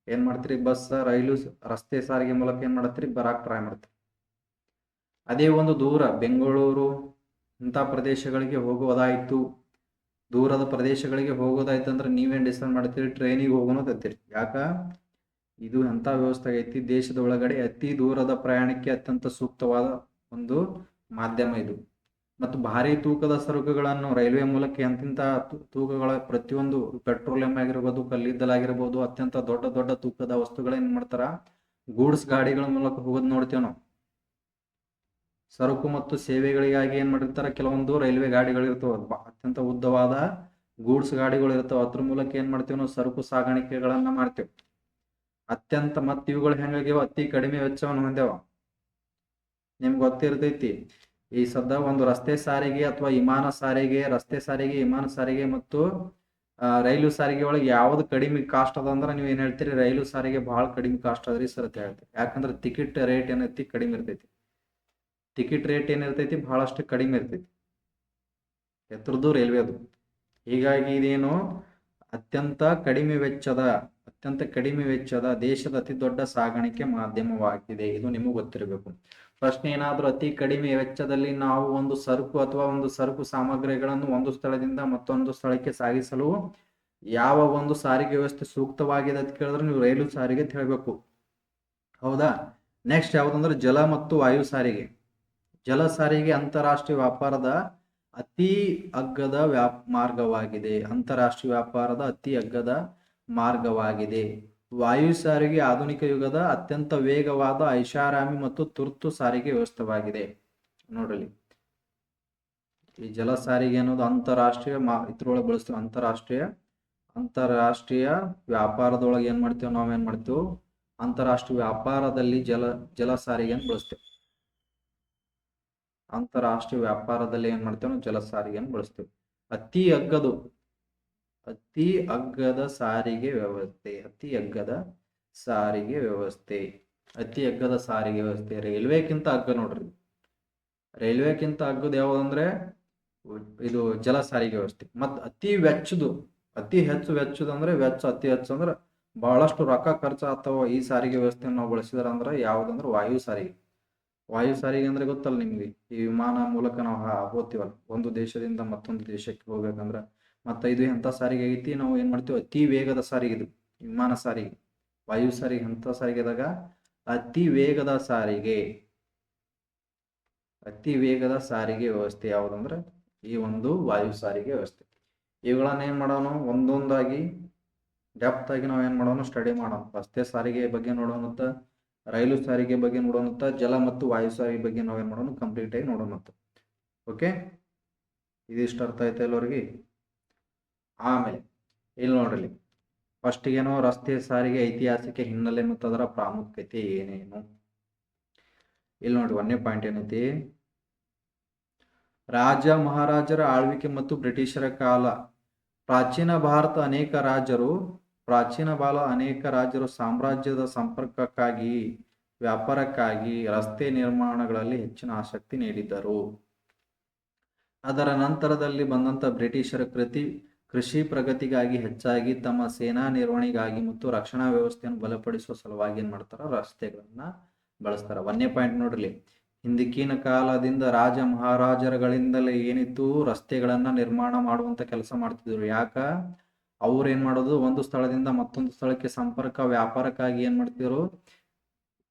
ಏನ್ ಮಾಡ್ತೀರಿ? ಬಸ್, ರೈಲು, ರಸ್ತೆ ಸಾರಿಗೆ ಮೂಲಕ ಏನ್ ಮಾಡ್ತೀರಿ? ಬರಾಕ್ ಟ್ರೈ ಮಾಡ್ತೀರಿ. ಅದೇ ಒಂದು ದೂರ ಬೆಂಗಳೂರು ಇಂಥ ಪ್ರದೇಶಗಳಿಗೆ ಹೋಗೋದಾಯ್ತು, ದೂರದ ಪ್ರದೇಶಗಳಿಗೆ ಹೋಗೋದಾಯ್ತು ಅಂದ್ರೆ ನೀವೇನ್ ಡಿಸೈಡ್ ಮಾಡ್ತೀರಿ? ಟ್ರೈನಿಗೆ ಹೋಗೋಣಂತೀರಿ. ಯಾಕ? ಇದು ಎಂಥ ವ್ಯವಸ್ಥೆ ಐತಿ, ದೇಶದ ಒಳಗಡೆ ಅತಿ ದೂರದ ಪ್ರಯಾಣಕ್ಕೆ ಅತ್ಯಂತ ಸೂಕ್ತವಾದ ಒಂದು ಮಾಧ್ಯಮ ಇದು. ಮತ್ತು ಭಾರಿ ತೂಕದ ಸರಕುಗಳನ್ನು ರೈಲ್ವೆ ಮೂಲಕ ಎಂತಿಂತ ತೂಕಗಳ ಪ್ರತಿಯೊಂದು ಪೆಟ್ರೋಲಿಯಂ ಆಗಿರ್ಬೋದು, ಕಲ್ಲಿದ್ದಲಾಗಿರ್ಬೋದು, ಅತ್ಯಂತ ದೊಡ್ಡ ತೂಕದ ವಸ್ತುಗಳೇನ್ ಮಾಡ್ತಾರ? ಗೂಡ್ಸ್ ಗಾಡಿಗಳ ಮೂಲಕ ಹೋಗೋದು ನೋಡ್ತೇವೆ ನಾವು. ಸರಕು ಮತ್ತು ಸೇವೆಗಳಿಗಾಗಿ ಏನ್ ಮಾಡಿರ್ತಾರ? ಕೆಲವೊಂದು ರೈಲ್ವೆ ಗಾಡಿಗಳು ಇರ್ತಾವ, ಅತ್ಯಂತ ಉದ್ದವಾದ ಗೂಡ್ಸ್ ಗಾಡಿಗಳು ಇರ್ತಾವ. ಅದ್ರ ಮೂಲಕ ಏನ್ ಮಾಡ್ತೇವೆ ನಾವು? ಸರಕು ಸಾಗಾಣಿಕೆಗಳನ್ನ ಮಾಡ್ತೇವೆ. ಮತ್ತೆ ಇವುಗಳು ಹೆಂಗಾಗ್ಯಾವ? ಅತಿ ಕಡಿಮೆ ವೆಚ್ಚವನ್ನು ಹೊಂದ್ಯಾವ. ನಿಮ್ಗೆ ಗೊತ್ತಿರ್ತೈತಿ, ಈ ಸದ್ದ ಒಂದು ರಸ್ತೆ ಸಾರಿಗೆ ಅಥವಾ ವಿಮಾನ ಸಾರಿಗೆ, ರಸ್ತೆ ಸಾರಿಗೆ, ವಿಮಾನ ಸಾರಿಗೆ ಮತ್ತು ರೈಲು ಸಾರಿಗೆ ಒಳಗೆ ಯಾವ್ದು ಕಡಿಮೆ ಕಾಸ್ಟ್ ಅದ ಅಂದ್ರೆ ನೀವು ಏನ್ ಹೇಳ್ತೀರಿ? ರೈಲು ಸಾರಿಗೆ ಬಹಳ ಕಡಿಮೆ ಕಾಸ್ಟ್ ಅದ್ರಿ ಸರ್ ಅಂತ ಹೇಳ್ತೀವಿ. ಯಾಕಂದ್ರೆ ಟಿಕೆಟ್ ರೇಟ್ ಏನೈತಿ? ಕಡಿಮೆ ಇರ್ತೈತಿ. ಟಿಕೆಟ್ ರೇಟ್ ಏನಿರ್ತೈತಿ? ಬಹಳಷ್ಟು ಕಡಿಮೆ ಇರ್ತೈತಿ. ಎತ್ತರದ್ದು ರೈಲ್ವೆ ಅದು. ಹೀಗಾಗಿ ಇದೇನು ಅತ್ಯಂತ ಕಡಿಮೆ ವೆಚ್ಚದ ದೇಶದ ಅತಿ ದೊಡ್ಡ ಸಾಗಾಣಿಕೆ ಮಾಧ್ಯಮವಾಗಿದೆ. ಇದು ನಿಮಗೆ ಗೊತ್ತಿರಬೇಕು. ಪ್ರಶ್ನೆ ಏನಾದ್ರೂ ಅತಿ ಕಡಿಮೆ ವೆಚ್ಚದಲ್ಲಿ ನಾವು ಒಂದು ಸರಕು ಅಥವಾ ಒಂದು ಸರಕು ಸಾಮಗ್ರಿಗಳನ್ನು ಒಂದು ಸ್ಥಳದಿಂದ ಮತ್ತೊಂದು ಸ್ಥಳಕ್ಕೆ ಸಾಗಿಸಲು ಯಾವ ಒಂದು ಸಾರಿಗೆ ವ್ಯವಸ್ಥೆ ಸೂಕ್ತವಾಗಿದೆ ಅಂತ ಕೇಳಿದ್ರೆ ನೀವು ರೈಲು ಸಾರಿಗೆ ಅಂತ ಹೇಳ್ಬೇಕು. ಹೌದಾ? ನೆಕ್ಸ್ಟ್ ಯಾವ್ದಂದ್ರೆ ಜಲ ಮತ್ತು ವಾಯು ಸಾರಿಗೆ. ಜಲ ಸಾರಿಗೆ ಅಂತಾರಾಷ್ಟ್ರೀಯ ವ್ಯಾಪಾರದ ಅತಿ ಅಗ್ಗದ ಮಾರ್ಗವಾಗಿದೆ. ವಾಯು ಸಾರಿಗೆ ಆಧುನಿಕ ಯುಗದ ಅತ್ಯಂತ ವೇಗವಾದ, ಐಷಾರಾಮಿ ಮತ್ತು ತುರ್ತು ಸಾರಿಗೆ ವ್ಯವಸ್ಥೆವಾಗಿದೆ. ನೋಡ್ರಿ, ಈ ಜಲ ಸಾರಿಗೆ ಅನ್ನೋದು ಅಂತಾರಾಷ್ಟ್ರೀಯ ಇದ್ರೊಳಗೆ ಬಳಸ್ತೀವಿ. ಅಂತಾರಾಷ್ಟ್ರೀಯ ವ್ಯಾಪಾರದೊಳಗೆ ಏನ್ ಮಾಡ್ತೇವೆ? ನಾವೇನ್ ಮಾಡ್ತೇವೆ? ಅಂತಾರಾಷ್ಟ್ರೀಯ ವ್ಯಾಪಾರದಲ್ಲಿ ಜಲ ಸಾರಿಗೆಯನ್ನು ಬಳಸ್ತೇವೆ. ಅಂತಾರಾಷ್ಟ್ರೀಯ ವ್ಯಾಪಾರದಲ್ಲಿ ಏನ್ ಮಾಡ್ತೇವೆ? ಜಲ ಸಾರಿಗೆಯನ್ನು ಬಳಸ್ತೇವೆ. ಅತಿ ಅಗ್ಗದ ಸಾರಿಗೆ ವ್ಯವಸ್ಥೆ. ರೈಲ್ವೆಕ್ಕಿಂತ ಅಗ್ಗ ನೋಡ್ರಿ. ರೈಲ್ವೆಕ್ಕಿಂತ ಅಗ್ಗದ ಯಾವ್ದಂದ್ರೆ ಇದು ಜಲ ಸಾರಿಗೆ ವ್ಯವಸ್ಥೆ. ಮತ್ ಅತಿ ಹೆಚ್ಚು ವೆಚ್ಚದಂದ್ರೆ ಅತಿ ಹೆಚ್ಚು ಅಂದ್ರೆ ಬಹಳಷ್ಟು ರೊಕ್ಕ ಖರ್ಚು ಆಗ್ತಾವ ಈ ಸಾರಿಗೆ ವ್ಯವಸ್ಥೆಯನ್ನು ನಾವು ಬಳಸಿದಾರ ಅಂದ್ರೆ ಯಾವ್ದಂದ್ರೆ ವಾಯು ಸಾರಿಗೆ ಅಂದ್ರೆ ಗೊತ್ತಲ್ಲ ನಿಮ್ಗೆ? ಈ ವಿಮಾನ ಮೂಲಕ ನಾವು ಹೋಗ್ತೀವಲ್ಲ ಒಂದು ದೇಶದಿಂದ ಮತ್ತೊಂದು ದೇಶಕ್ಕೆ ಹೋಗ್ಬೇಕಂದ್ರ. ಮತ್ತೆ ಇದು ಎಂತ ಸಾರಿಗೆ ಐತಿ? ನಾವು ಏನ್ ಮಾಡ್ತೀವಿ? ಅತಿ ವೇಗದ ಸಾರಿಗೆ ಇದು ವಿಮಾನ ಸಾರಿಗೆ. ವಾಯು ಸಾರಿಗೆ ಎಂತ ಸಾರಿಗೆದಾಗ? ಅತಿ ವೇಗದ ಸಾರಿಗೆ. ಅತಿ ವೇಗದ ಸಾರಿಗೆ ವ್ಯವಸ್ಥೆ ಯಾವುದಂದ್ರೆ ಈ ಒಂದು ವಾಯು ಸಾರಿಗೆ ವ್ಯವಸ್ಥೆ. ಇವುಗಳನ್ನ ಏನ್ ಮಾಡೋಣ, ಒಂದೊಂದಾಗಿ ಡೆಪ್ತ್ ಆಗಿ ನಾವು ಏನ್ ಮಾಡೋಣ, ಸ್ಟಡಿ ಮಾಡೋಣ. ರಸ್ತೆ ಸಾರಿಗೆ ಬಗ್ಗೆ ನೋಡೋಣ, ರೈಲು ಸಾರಿಗೆ ಬಗ್ಗೆ ನೋಡೋಣ, ಜಲ ಮತ್ತು ವಾಯು ಸಾರಿಗೆ ಬಗ್ಗೆ ನಾವೇನ್ ಮಾಡೋಣ, ಕಂಪ್ಲೀಟ್ ಆಗಿ ನೋಡೋಣ. ಓಕೆ, ಇದಿಷ್ಟು ಅರ್ಥ ಆಯ್ತಾ ಎಲ್ಲರಿಗೆ? ಆಮೇಲೆ ಇಲ್ಲಿ ನೋಡ್ರಿ, ಫಸ್ಟ್ ಏನೋ ರಸ್ತೆ ಸಾರಿಗೆ ಐತಿಹಾಸಿಕ ಹಿನ್ನೆಲೆ ಮತ್ತು ಅದರ ಪ್ರಾಮುಖ್ಯತೆ ಏನೇನು. ಇಲ್ಲಿ ನೋಡ್ರಿ, 1ನೇ ಪಾಯಿಂಟ್ ಏನೈತಿ, ರಾಜ ಮಹಾರಾಜರ ಆಳ್ವಿಕೆ ಮತ್ತು ಬ್ರಿಟಿಷರ ಕಾಲ. ಪ್ರಾಚೀನ ಭಾರತ ಅನೇಕ ರಾಜರು ಸಾಮ್ರಾಜ್ಯದ ಸಂಪರ್ಕಕ್ಕಾಗಿ, ವ್ಯಾಪಾರಕ್ಕಾಗಿ ರಸ್ತೆ ನಿರ್ಮಾಣಗಳಲ್ಲಿ ಹೆಚ್ಚಿನ ಆಸಕ್ತಿ ನೀಡಿದ್ದರು. ಅದರ ನಂತರದಲ್ಲಿ ಬಂದಂತ ಬ್ರಿಟಿಷರ ಕೃಷಿ ಪ್ರಗತಿಗಾಗಿ ಹೆಚ್ಚಾಗಿ ತಮ್ಮ ಸೇನಾ ನಿರ್ವಹಣೆಗಾಗಿ ಮತ್ತು ರಕ್ಷಣಾ ವ್ಯವಸ್ಥೆಯನ್ನು ಬಲಪಡಿಸುವ ಸಲುವಾಗಿ ಏನ್ ಮಾಡ್ತಾರ, ರಸ್ತೆಗಳನ್ನ ಬಳಸ್ತಾರ. 1ನೇ ಪಾಯಿಂಟ್ ನೋಡ್ರಿ, ಹಿಂದಿನ ಕಾಲದಿಂದ ರಾಜ ಮಹಾರಾಜರುಗಳಿಂದಲೇ ಏನಿತ್ತು, ರಸ್ತೆಗಳನ್ನ ನಿರ್ಮಾಣ ಮಾಡುವಂತ ಕೆಲಸ ಮಾಡ್ತಿದ್ರು. ಯಾಕ? ಅವ್ರು ಏನ್ ಮಾಡೋದು, ಒಂದು ಸ್ಥಳದಿಂದ ಮತ್ತೊಂದು ಸ್ಥಳಕ್ಕೆ ಸಂಪರ್ಕ, ವ್ಯಾಪಾರಕ್ಕಾಗಿ ಏನ್ ಮಾಡ್ತಿದ್ರು,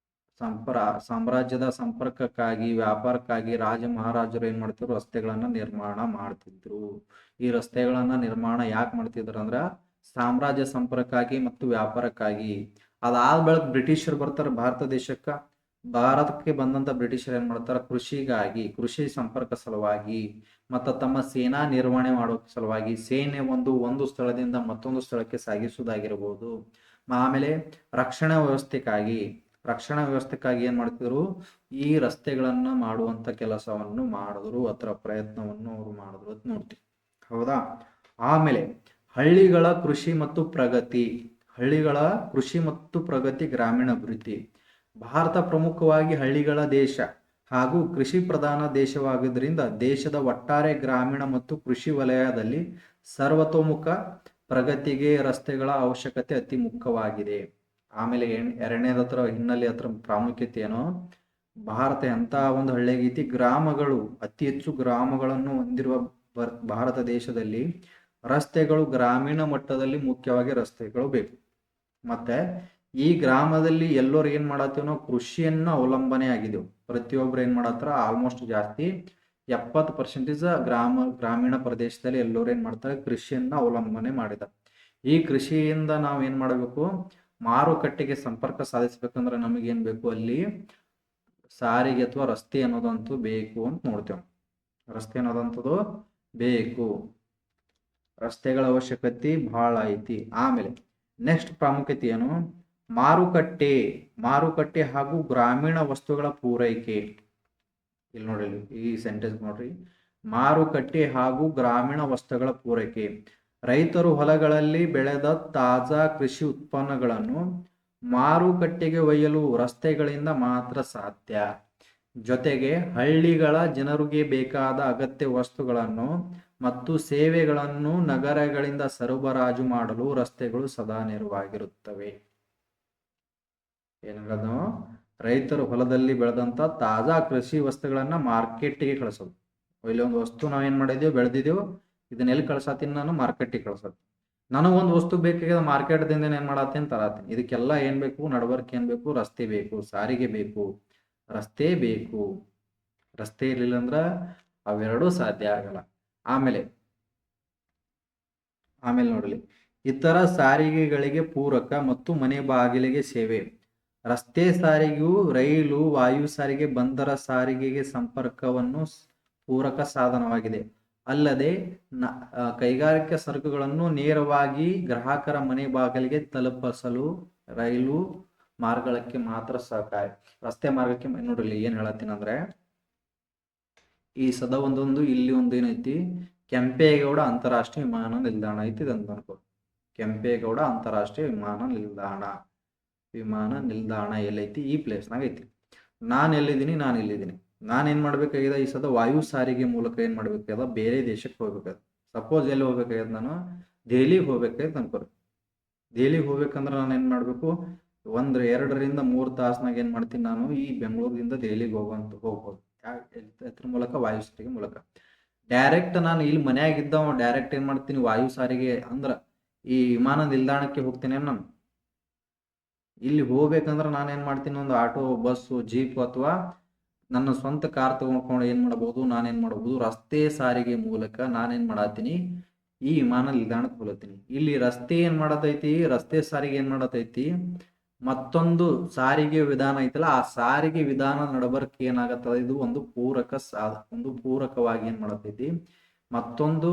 ಸಾಮ್ರಾಜ್ಯದ ಸಂಪರ್ಕಕ್ಕಾಗಿ, ವ್ಯಾಪಾರಕ್ಕಾಗಿ ರಾಜ ಮಹಾರಾಜರು ಏನ್ ಮಾಡ್ತಿದ್ರು, ರಸ್ತೆಗಳನ್ನ ನಿರ್ಮಾಣ ಮಾಡ್ತಿದ್ರು. ಈ ರಸ್ತೆಗಳನ್ನ ನಿರ್ಮಾಣ ಯಾಕೆ ಮಾಡ್ತಿದ್ರು ಅಂದ್ರ ಸಾಮ್ರಾಜ್ಯ ಸಂಪರ್ಕಕ್ಕಾಗಿ ಮತ್ತು ವ್ಯಾಪಾರಕ್ಕಾಗಿ. ಅದಾದ ಬಳಿಕ ಬ್ರಿಟಿಷರು ಬರ್ತಾರ ಭಾರತಕ್ಕೆ ಬಂದಂತ ಬ್ರಿಟಿಷರು ಏನ್ ಮಾಡ್ತಾರ, ಕೃಷಿಗಾಗಿ, ಕೃಷಿ ಸಂಪರ್ಕ ಸಲುವಾಗಿ ಮತ್ತು ತಮ್ಮ ಸೇನಾ ನಿರ್ವಹಣೆ ಮಾಡೋ ಸಲುವಾಗಿ ಸೇನೆ ಒಂದು ಸ್ಥಳದಿಂದ ಮತ್ತೊಂದು ಸ್ಥಳಕ್ಕೆ ಸಾಗಿಸುವುದಾಗಿರಬಹುದು. ಆಮೇಲೆ ರಕ್ಷಣಾ ವ್ಯವಸ್ಥೆಗಾಗಿ ಏನ್ ಮಾಡ್ತಿದ್ರು, ಈ ರಸ್ತೆಗಳನ್ನ ಮಾಡುವಂತ ಕೆಲಸವನ್ನು ಮಾಡಿದ್ರು, ಅದರ ಪ್ರಯತ್ನವನ್ನು ಅವರು ಮಾಡಿದ್ರು ಅಂತ ನೋಡ್ತೀವಿ. ಹೌದಾ? ಆಮೇಲೆ ಹಳ್ಳಿಗಳ ಕೃಷಿ ಮತ್ತು ಪ್ರಗತಿ, ಗ್ರಾಮೀಣ ಅಭಿವೃದ್ಧಿ. ಭಾರತ ಪ್ರಮುಖವಾಗಿ ಹಳ್ಳಿಗಳ ದೇಶ ಹಾಗೂ ಕೃಷಿ ಪ್ರಧಾನ ದೇಶವಾಗಿದ್ದರಿಂದ ದೇಶದ ಒಟ್ಟಾರೆ ಗ್ರಾಮೀಣ ಮತ್ತು ಕೃಷಿ ವಲಯದಲ್ಲಿ ಸರ್ವತೋಮುಖ ಪ್ರಗತಿಗೆ ರಸ್ತೆಗಳ ಅವಶ್ಯಕತೆ ಅತಿ ಮುಖ್ಯವಾಗಿದೆ. ಆಮೇಲೆ ಎರಡನೇದತ್ರ ಹಿನ್ನೆಲೆ ಪ್ರಾಮುಖ್ಯತೆ ಏನೋ, ಭಾರತ ಎಂತ ಒಂದು ಹಳ್ಳಿಗೈತಿ, ಗ್ರಾಮಗಳು ಅತಿ ಹೆಚ್ಚು ಗ್ರಾಮಗಳನ್ನು ಹೊಂದಿರುವ ಭಾರತ ದೇಶದಲ್ಲಿ ರಸ್ತೆಗಳು ಗ್ರಾಮೀಣ ಮಟ್ಟದಲ್ಲಿ ಮುಖ್ಯವಾಗಿ ರಸ್ತೆಗಳು ಬೇಕು. ಮತ್ತೆ ಈ ಗ್ರಾಮದಲ್ಲಿ ಎಲ್ಲರೂ ಏನ್ ಮಾಡತ್ತೀವಿ, ನಾವು ಕೃಷಿಯನ್ನ ಅವಲಂಬನೆ ಆಗಿದೆವು. ಪ್ರತಿಯೊಬ್ರು ಏನ್ ಮಾಡತ್ತಾರ, ಆಲ್ಮೋಸ್ಟ್ ಜಾಸ್ತಿ 70% ಗ್ರಾಮೀಣ ಪ್ರದೇಶದಲ್ಲಿ ಎಲ್ಲರೂ ಏನ್ ಮಾಡ್ತಾರೆ, ಕೃಷಿಯನ್ನ ಅವಲಂಬನೆ ಮಾಡಿದ. ಈ ಕೃಷಿಯಿಂದ ನಾವ್ ಏನ್ ಮಾಡಬೇಕು, ಮಾರುಕಟ್ಟೆಗೆ ಸಂಪರ್ಕ ಸಾಧಿಸ್ಬೇಕಂದ್ರೆ ನಮಗೆ ಏನ್ ಬೇಕು, ಅಲ್ಲಿ ಸಾರಿಗೆ ಅಥವಾ ರಸ್ತೆ ಅನ್ನೋದಂತೂ ಬೇಕು ಅಂತ ನೋಡ್ತೇವೆ. ರಸ್ತೆ ಅನ್ನೋದಂಥದ್ದು ಬೇಕು, ರಸ್ತೆಗಳ ಅವಶ್ಯಕತೆ ಬಹಳ ಐತಿ. ಆಮೇಲೆ ನೆಕ್ಸ್ಟ್ ಪ್ರಾಮುಖ್ಯತೆ ಏನು, ಮಾರುಕಟ್ಟೆ ಹಾಗೂ ಗ್ರಾಮೀಣ ವಸ್ತುಗಳ ಪೂರೈಕೆ. ಇಲ್ಲಿ ನೋಡ್ರಿ, ಈ ಸೆಂಟೆನ್ಸ್ ನೋಡ್ರಿ, ಮಾರುಕಟ್ಟೆ ಹಾಗೂ ಗ್ರಾಮೀಣ ವಸ್ತುಗಳ ಪೂರೈಕೆ. ರೈತರು ಹೊಲಗಳಲ್ಲಿ ಬೆಳೆದ ತಾಜಾ ಕೃಷಿ ಉತ್ಪನ್ನಗಳನ್ನು ಮಾರುಕಟ್ಟೆಗೆ ಒಯ್ಯಲು ರಸ್ತೆಗಳಿಂದ ಮಾತ್ರ ಸಾಧ್ಯ. ಜೊತೆಗೆ ಹಳ್ಳಿಗಳ ಜನರಿಗೆ ಬೇಕಾದ ಅಗತ್ಯ ವಸ್ತುಗಳನ್ನು ಮತ್ತು ಸೇವೆಗಳನ್ನು ನಗರಗಳಿಂದ ಸರಬರಾಜು ಮಾಡಲು ರಸ್ತೆಗಳು ಸದಾ ನೆರವಾಗಿರುತ್ತವೆ. ಏನದು, ರೈತರು ಹೊಲದಲ್ಲಿ ಬೆಳೆದಂತ ತಾಜಾ ಕೃಷಿ ವಸ್ತುಗಳನ್ನ ಮಾರ್ಕೆಟ್ಗೆ ಕಳಿಸೋದು. ಇಲ್ಲಿ ಒಂದು ವಸ್ತು ನಾವೇನ್ ಮಾಡಿದೀವಿ, ಬೆಳೆದಿದ್ದೇವೆ, ಇದನ್ನ ಎಲ್ಲಿ ಕಳ್ಸಾತೀನಿ, ನಾನು ಮಾರ್ಕೆಟಿಗೆ ಕಳ್ಸೋದು. ನನಗೊಂದು ವಸ್ತು ಬೇಕಾಗಿದೆ, ಮಾರ್ಕೆಟ್ದಿಂದ ಏನ್ ಮಾಡತ್ತೀನಿ, ತರತ್ತೀನಿ. ಇದಕ್ಕೆಲ್ಲ ಏನ್ ಬೇಕು, ನಡವರ್ಕ್ ಏನ್ ಬೇಕು, ರಸ್ತೆ ಬೇಕು, ಸಾರಿಗೆ ಬೇಕು, ರಸ್ತೆ ಬೇಕು. ರಸ್ತೆ ಇರ್ಲಿಲ್ಲ ಅಂದ್ರ ಅವೆರಡೂ ಸಾಧ್ಯ ಆಗಲ್ಲ. ಆಮೇಲೆ ನೋಡ್ಲಿ, ಇತರ ಸಾರಿಗೆಗಳಿಗೆ ಪೂರಕ ಮತ್ತು ಮನೆ ಬಾಗಿಲಿಗೆ ಸೇವೆ. ರಸ್ತೆ ಸಾರಿಗೆಯು ರೈಲು, ವಾಯು ಸಾರಿಗೆ, ಬಂದರ ಸಾರಿಗೆಗೆ ಸಂಪರ್ಕವನ್ನು ಪೂರಕ ಸಾಧನವಾಗಿದೆ. ಅಲ್ಲದೆ ಕೈಗಾರಿಕಾ ಸರಕುಗಳನ್ನು ನೇರವಾಗಿ ಗ್ರಾಹಕರ ಮನೆ ಬಾಗಿಲಿಗೆ ತಲುಪಿಸಲು ರೈಲು ಮಾರ್ಗಕ್ಕೆ ಮಾತ್ರ ಸಹಕಾರಿ. ರಸ್ತೆ ಮಾರ್ಗಕ್ಕೆ ನೋಡ್ರಿ ಏನ್ ಹೇಳತ್ತೀನಿ ಅಂದ್ರೆ, ಈ ಸದ ಇಲ್ಲಿ ಒಂದು ಏನೈತಿ, ಕೆಂಪೇಗೌಡ ಅಂತಾರಾಷ್ಟ್ರೀಯ ವಿಮಾನ ನಿಲ್ದಾಣ ಐತಿ ಅಂತ ಅನ್ಕೋ. ಕೆಂಪೇಗೌಡ ಅಂತಾರಾಷ್ಟ್ರೀಯ ವಿಮಾನ ನಿಲ್ದಾಣ ಎಲ್ಲೈತಿ, ಈ ಪ್ಲೇಸ್ನಾಗ ಐತಿ. ನಾನು ಇಲ್ಲಿದ್ದೀನಿ. ನಾನೇನ್ ಮಾಡ್ಬೇಕಾಗಿದೆ, ಈ ಸದ ವಾಯು ಸಾರಿಗೆ ಮೂಲಕ ಏನ್ ಮಾಡ್ಬೇಕಾದ, ಬೇರೆ ದೇಶಕ್ಕೆ ಹೋಗ್ಬೇಕಾದ. ಸಪೋಸ್ ಎಲ್ಲಿ ಹೋಗ್ಬೇಕಾಗ್ಯದ, ನಾನು ದೆಹಲಿಗೆ ಹೋಗ್ಬೇಕಾಯ್ತು ಅನ್ಕೋರಿ. ದೆಹಲಿಗೆ ಹೋಗ್ಬೇಕಂದ್ರೆ ನಾನು ಏನ್ ಮಾಡ್ಬೇಕು, 2-3 ತಾಸ್ನಾಗ ಏನ್ ಮಾಡ್ತೀನಿ, ನಾನು ಈ ಬೆಂಗಳೂರಿಂದ ದೆಹಲಿಗೆ ಹೋಗ್ಬೋದು. ಇದ್ರ ಮೂಲಕ ವಾಯು ಸಾರಿಗೆ ಮೂಲಕ. ಡೈರೆಕ್ಟ್ ನಾನು ಇಲ್ಲಿ ಮನ್ಯಾಗಿದ್ದವ ಡೈರೆಕ್ಟ್ ಏನ್ ಮಾಡ್ತೀನಿ, ವಾಯು ಸಾರಿಗೆ ಅಂದ್ರ ಈ ವಿಮಾನ ನಿಲ್ದಾಣಕ್ಕೆ ಹೋಗ್ತೀನಿ. ನಾನು ಇಲ್ಲಿ ಹೋಗ್ಬೇಕಂದ್ರೆ ನಾನು ಏನ್ ಮಾಡ್ತೀನಿ, ಒಂದು ಆಟೋ, ಬಸ್ಸು, ಜೀಪ್ ಅಥವಾ ನನ್ನ ಸ್ವಂತ ಕಾರ್ ತಗೊಂಡ್ಕೊಂಡು ಏನ್ ಮಾಡಬಹುದು, ನಾನೇನ್ ಮಾಡಬಹುದು, ರಸ್ತೆ ಸಾರಿಗೆ ಮೂಲಕ ನಾನೇನ್ ಮಾಡತ್ತೀನಿ, ಈ ವಿಮಾನ ನಿಲ್ದಾಣಕ್ಕೆ ಹೋಗ್ತೀನಿ. ಇಲ್ಲಿ ರಸ್ತೆ ಏನ್ ಮಾಡತೈತಿ, ರಸ್ತೆ ಸಾರಿಗೆ ಏನ್ ಮಾಡತೈತಿ, ಮತ್ತೊಂದು ಸಾರಿಗೆ ವಿಧಾನ ಐತಲ್ಲ, ಆ ಸಾರಿಗೆ ವಿಧಾನ ನಡಬರ್ಕ್ ಏನಾಗತ್ತದ, ಇದು ಒಂದು ಪೂರಕವಾಗಿ ಏನ್ ಮಾಡತೈತಿ, ಮತ್ತೊಂದು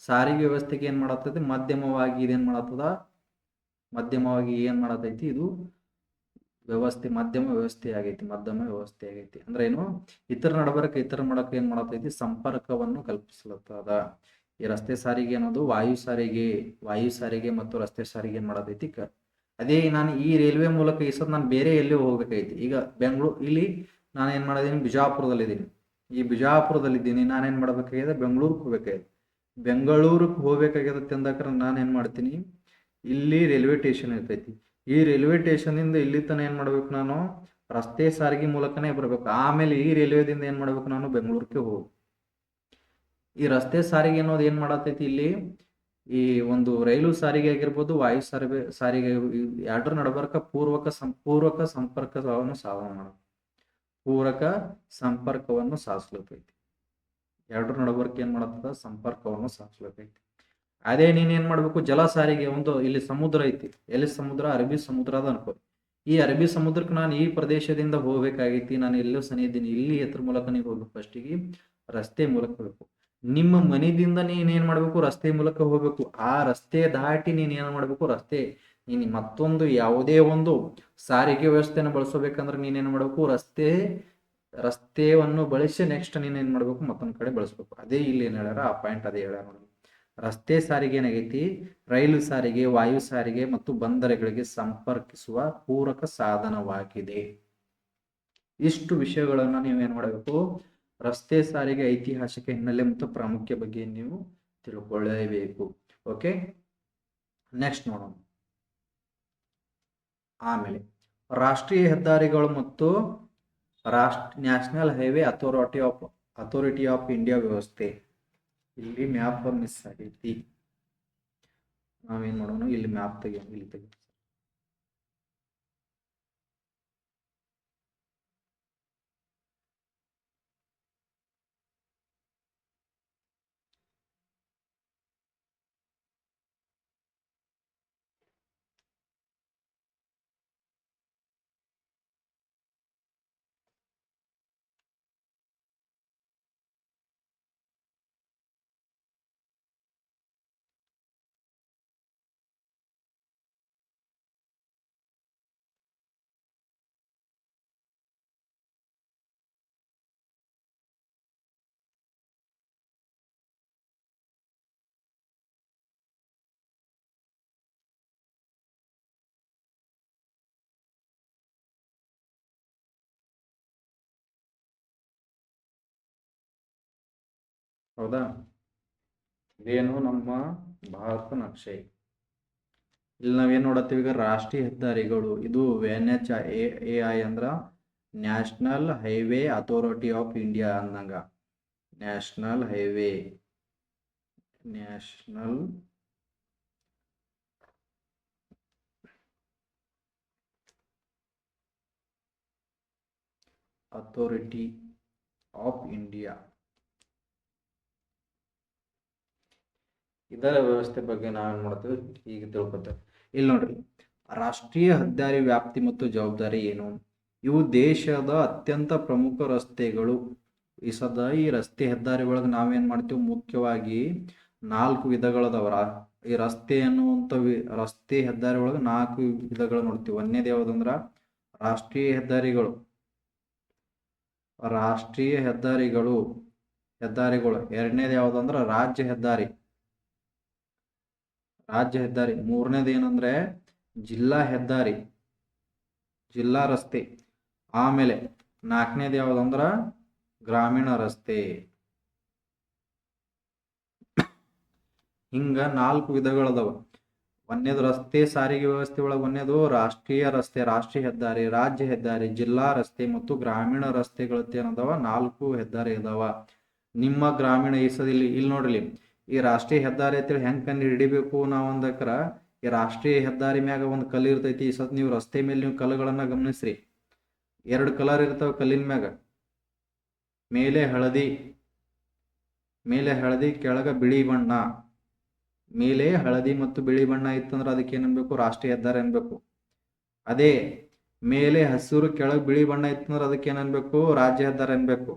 ಸಾರಿಗೆ ವ್ಯವಸ್ಥೆಗೆ ಏನ್ ಮಾಡತೈತಿ, ಮಧ್ಯಮವಾಗಿ ಇದೇನ್ ಮಾಡತ್ತದ, ಮಧ್ಯಮವಾಗಿ ಏನ್ ಮಾಡತೈತಿ, ಇದು ಮಧ್ಯಮ ವ್ಯವಸ್ಥೆ ಆಗೈತಿ. ಅಂದ್ರೆ ಏನು, ಇತರ ನಡಬರ್ಕ ಇತರ ಮಾಡಕ್ ಏನ್ ಮಾಡತೈತಿ, ಸಂಪರ್ಕವನ್ನು ಕಲ್ಪಿಸಲತ್ತದ. ಈ ರಸ್ತೆ ಸಾರಿಗೆ ಅನ್ನೋದು ವಾಯು ಸಾರಿಗೆ ಮತ್ತು ರಸ್ತೆ ಸಾರಿಗೆ ಏನ್ ಮಾಡತೈತಿ. ಅದೇ ನಾನು ಈ ರೈಲ್ವೆ ಮೂಲಕ ಈ ಸತ್ ನಾನು ಬೇರೆ ಎಲ್ಲಿ ಹೋಗ್ಬೇಕೈತಿ, ಈಗ ಇಲ್ಲಿ ನಾನು ಏನ್ ಮಾಡಿದೀನಿ, ಬಿಜಾಪುರದಲ್ಲಿದ್ದೀನಿ. ಈ ಬಿಜಾಪುರದಲ್ಲಿದ್ದೀನಿ, ನಾನೇನ್ ಮಾಡ್ಬೇಕಾಗಿದೆ, ಬೆಂಗಳೂರಿಗೆ ಹೋಗ್ಬೇಕಾಗ್ಯದತ್ತೆ ಅಂದಕ್ರ ನಾನೇನ್ ಮಾಡ್ತೀನಿ, ಇಲ್ಲಿ ರೈಲ್ವೆ ಸ್ಟೇಷನ್ ಇರ್ತೈತಿ. ಈ ರೈಲ್ವೆ ಸ್ಟೇಷನ್ ಇಂದ ಇಲ್ಲಿ ತನ ಏನ್ ಮಾಡ್ಬೇಕು, ನಾನು ರಸ್ತೆ ಸಾರಿಗೆ ಮೂಲಕನೇ ಬರ್ಬೇಕು. ಆಮೇಲೆ ಈ ರೈಲ್ವೆದಿಂದ ಏನ್ ಮಾಡ್ಬೇಕು, ನಾನು ಬೆಂಗಳೂರಿಗೆ ಹೋಗಿ. ಈ ರಸ್ತೆ ಸಾರಿಗೆ ಅನ್ನೋದು ಏನ್ ಮಾಡತೈತಿ, ಇಲ್ಲಿ ಈ ಒಂದು ರೈಲು ಸಾರಿಗೆ ಆಗಿರ್ಬೋದು, ವಾಯು ಸಾರಿಗೆ ಎರಡರ ನಡಬರ್ಕ ಪೂರಕ ಸಂಪರ್ಕವನ್ನು ಸಾಧಿಸ್ಲತೈತಿ. ಎರಡರ ನಡಬರ್ಕ ಏನ್ ಮಾಡತ್ತದ, ಸಂಪರ್ಕವನ್ನು ಸಾಧಿಸ್ಲತೈತಿ. ಅದೇ ನೀನ್ ಏನ್ ಮಾಡ್ಬೇಕು, ಜಲ ಸಾರಿಗೆ, ಇಲ್ಲಿ ಸಮುದ್ರ ಐತಿ, ಎಲ್ಲಿ ಸಮುದ್ರ, ಅರಬ್ಬಿ ಸಮುದ್ರ ಅದ ಅನ್ಕೋ. ಈ ಅರಬ್ಬಿ ಸಮುದ್ರಕ್ಕೆ ನಾನು ಈ ಪ್ರದೇಶದಿಂದ ಹೋಗ್ಬೇಕಾಗೈತಿ, ನಾನು ಎಲ್ಲೋ ಸನಿ ಇದ್ದೀನಿ, ಇಲ್ಲಿ ಎತ್ರ ಮೂಲಕ ನೀವು ಹೋಗ್ಬೇಕು, ಫಸ್ಟಿಗೆ ರಸ್ತೆ ಮೂಲಕ ಹೋಗ್ಬೇಕು. ನಿಮ್ಮ ಮನೆಯಿಂದ ನೀನ್ ಏನ್ ಮಾಡ್ಬೇಕು, ರಸ್ತೆ ಮೂಲಕ ಹೋಗ್ಬೇಕು. ಆ ರಸ್ತೆ ದಾಟಿ ನೀನ್ ಏನ್ ಮಾಡ್ಬೇಕು, ನೀನ್ ಮತ್ತೊಂದು ಯಾವುದೇ ಒಂದು ಸಾರಿಗೆ ವ್ಯವಸ್ಥೆನ ಬಳಸಬೇಕಂದ್ರೆ ನೀನೇನ್ ಮಾಡ್ಬೇಕು, ರಸ್ತೆಯನ್ನು ಬಳಸಿ ನೆಕ್ಸ್ಟ್ ನೀನ್ ಏನ್ ಮಾಡ್ಬೇಕು, ಮತ್ತೊಂದ್ ಕಡೆ ಬಳಸ್ಬೇಕು. ಅದೇ ಇಲ್ಲಿ ಏನ್ ಹೇಳ್ಯಾರ, ಆ ಪಾಯಿಂಟ್ ಅದೇ ಹೇಳ್ಯಾರ ನೋಡಿ. ರಸ್ತೆ ಸಾರಿಗೆ ಏನಾಗೈತಿ, ರೈಲು ಸಾರಿಗೆ, ವಾಯು ಸಾರಿಗೆ ಮತ್ತು ಬಂದರುಗಳಿಗೆ ಸಂಪರ್ಕಿಸುವ ಪೂರಕ ಸಾಧನವಾಗಿದೆ. ಇಷ್ಟು ವಿಷಯಗಳನ್ನ ನೀವೇನ್ ಮಾಡಬೇಕು, ರಸ್ತೆ ಸಾರಿಗೆ ಐತಿಹಾಸಿಕ ಹಿನ್ನೆಲೆ ಮತ್ತು ಪ್ರಾಮುಖ್ಯ ಬಗ್ಗೆ ನೀವು ತಿಳ್ಕೊಳ್ಳೇಬೇಕು. ಓಕೆ, ನೆಕ್ಸ್ಟ್ ನೋಡೋಣ. ಆಮೇಲೆ ರಾಷ್ಟ್ರೀಯ ಹೆದ್ದಾರಿಗಳು ಮತ್ತು national highway authority of India ವ್ಯವಸ್ಥೆ. ಇಲ್ಲಿ ಮ್ಯಾಪ್ ಮಿಸ್ ಆಗೈತಿ, ನಾವೇನ್ ಮಾಡೋಣ, ಇಲ್ಲಿ ಮ್ಯಾಪ್ ತೆಗಿಯೋಣ. ಇಲ್ಲಿ ತೆಗಿ, ಹೌದಾ? ಇದೇನು ನಮ್ಮ ಭಾರತ ನಕ್ಷೆ. ಇಲ್ಲಿ ನಾವೇನ್ ನೋಡತ್ತೀವಿ, ಈಗ ರಾಷ್ಟ್ರೀಯ ಹೆದ್ದಾರಿಗಳು, ಇದು NHAI ಅಂದ್ರ national highway authority of India ಅಂದಂಗ. ನ್ಯಾಷನಲ್ ಅಥಾರಿಟಿ ಆಫ್ ಇಂಡಿಯಾ, ಇದರ ವ್ಯವಸ್ಥೆ ಬಗ್ಗೆ ನಾವೇನ್ ಮಾಡ್ತೀವಿ ಈಗ ತಿಳ್ಕೊತೇವೆ. ಇಲ್ಲಿ ನೋಡ್ರಿ, ರಾಷ್ಟ್ರೀಯ ಹೆದ್ದಾರಿ ವ್ಯಾಪ್ತಿ ಮತ್ತು ಜವಾಬ್ದಾರಿ ಏನು. ಇವು ದೇಶದ ಅತ್ಯಂತ ಪ್ರಮುಖ ರಸ್ತೆಗಳು. ಈ ರಸ್ತೆ ಹೆದ್ದಾರಿ ಒಳಗೆ ನಾವೇನ್ ಮಾಡ್ತೀವಿ, ಮುಖ್ಯವಾಗಿ 4 ವಿಧಗಳದವ. ಈ ರಸ್ತೆ ಅನ್ನುವಂಥ ರಸ್ತೆ ಹೆದ್ದಾರಿ ಒಳಗೆ 4 ವಿಧಗಳು ನೋಡ್ತೀವಿ. ಒಂದೇದು ಯಾವ್ದಂದ್ರ ರಾಷ್ಟ್ರೀಯ ಹೆದ್ದಾರಿಗಳು. ಎರಡನೇದು ಯಾವ್ದಂದ್ರ ರಾಜ್ಯ ಹೆದ್ದಾರಿ. ಮೂರನೇದು ಏನಂದ್ರೆ ಜಿಲ್ಲಾ ಹೆದ್ದಾರಿ, ಜಿಲ್ಲಾ ರಸ್ತೆ. ಆಮೇಲೆ 4ನೇದು ಯಾವ್ದಂದ್ರ ಗ್ರಾಮೀಣ ರಸ್ತೆ. ಹಿಂಗ 4 ವಿಧಗಳದವ. ಒಂದೇದು ರಸ್ತೆ ಸಾರಿಗೆ ವ್ಯವಸ್ಥೆ ಒಳಗೆ ಒಂದೇದು ರಾಷ್ಟ್ರೀಯ ಹೆದ್ದಾರಿ, ರಾಜ್ಯ ಹೆದ್ದಾರಿ, ಜಿಲ್ಲಾ ರಸ್ತೆ ಮತ್ತು ಗ್ರಾಮೀಣ ರಸ್ತೆಗಳೇನದಾವ, 4 ಹೆದ್ದಾರಿ ಅದಾವ. ನಿಮ್ಮ ಗ್ರಾಮೀಣ ಇಲ್ಲಿ ನೋಡ್ರಿ, ಈ ರಾಷ್ಟ್ರೀಯ ಹೆದ್ದಾರಿ ಅಂತೇಳಿ ಹೆಂಗ್ ಕಂಡು ಹಿಡಿಬೇಕು ನಾವು ಅಂದಕ್ರ, ಈ ರಾಷ್ಟ್ರೀಯ ಹೆದ್ದಾರಿ ಮ್ಯಾಗ ಒಂದು ಕಲ್ಲು ಇರ್ತೈತಿ. ಈ ಸತ್ ನೀವು ರಸ್ತೆ ಮೇಲೆ ನೀವು ಕಲ್ಲುಗಳನ್ನ ಗಮನಿಸ್ರಿ, 2 ಕಲರ್ ಇರ್ತಾವ ಕಲ್ಲಿನ ಮ್ಯಾಗ. ಮೇಲೆ ಹಳದಿ, ಮೇಲೆ ಹಳದಿ ಕೆಳಗ ಬಿಳಿ ಬಣ್ಣ, ಮೇಲೆ ಹಳದಿ ಮತ್ತು ಬಿಳಿ ಬಣ್ಣ ಇತ್ತಂದ್ರೆ ಅದಕ್ಕೆ ಏನನ್ಬೇಕು? ರಾಷ್ಟ್ರೀಯ ಹೆದ್ದಾರಿ ಅನ್ಬೇಕು. ಅದೇ ಮೇಲೆ ಹಸಿರು ಕೆಳಗೆ ಬಿಳಿ ಬಣ್ಣ ಇತ್ತಂದ್ರೆ ಅದಕ್ಕೆ ಏನನ್ಬೇಕು? ರಾಜ್ಯ ಹೆದ್ದಾರಿ ಅನ್ಬೇಕು.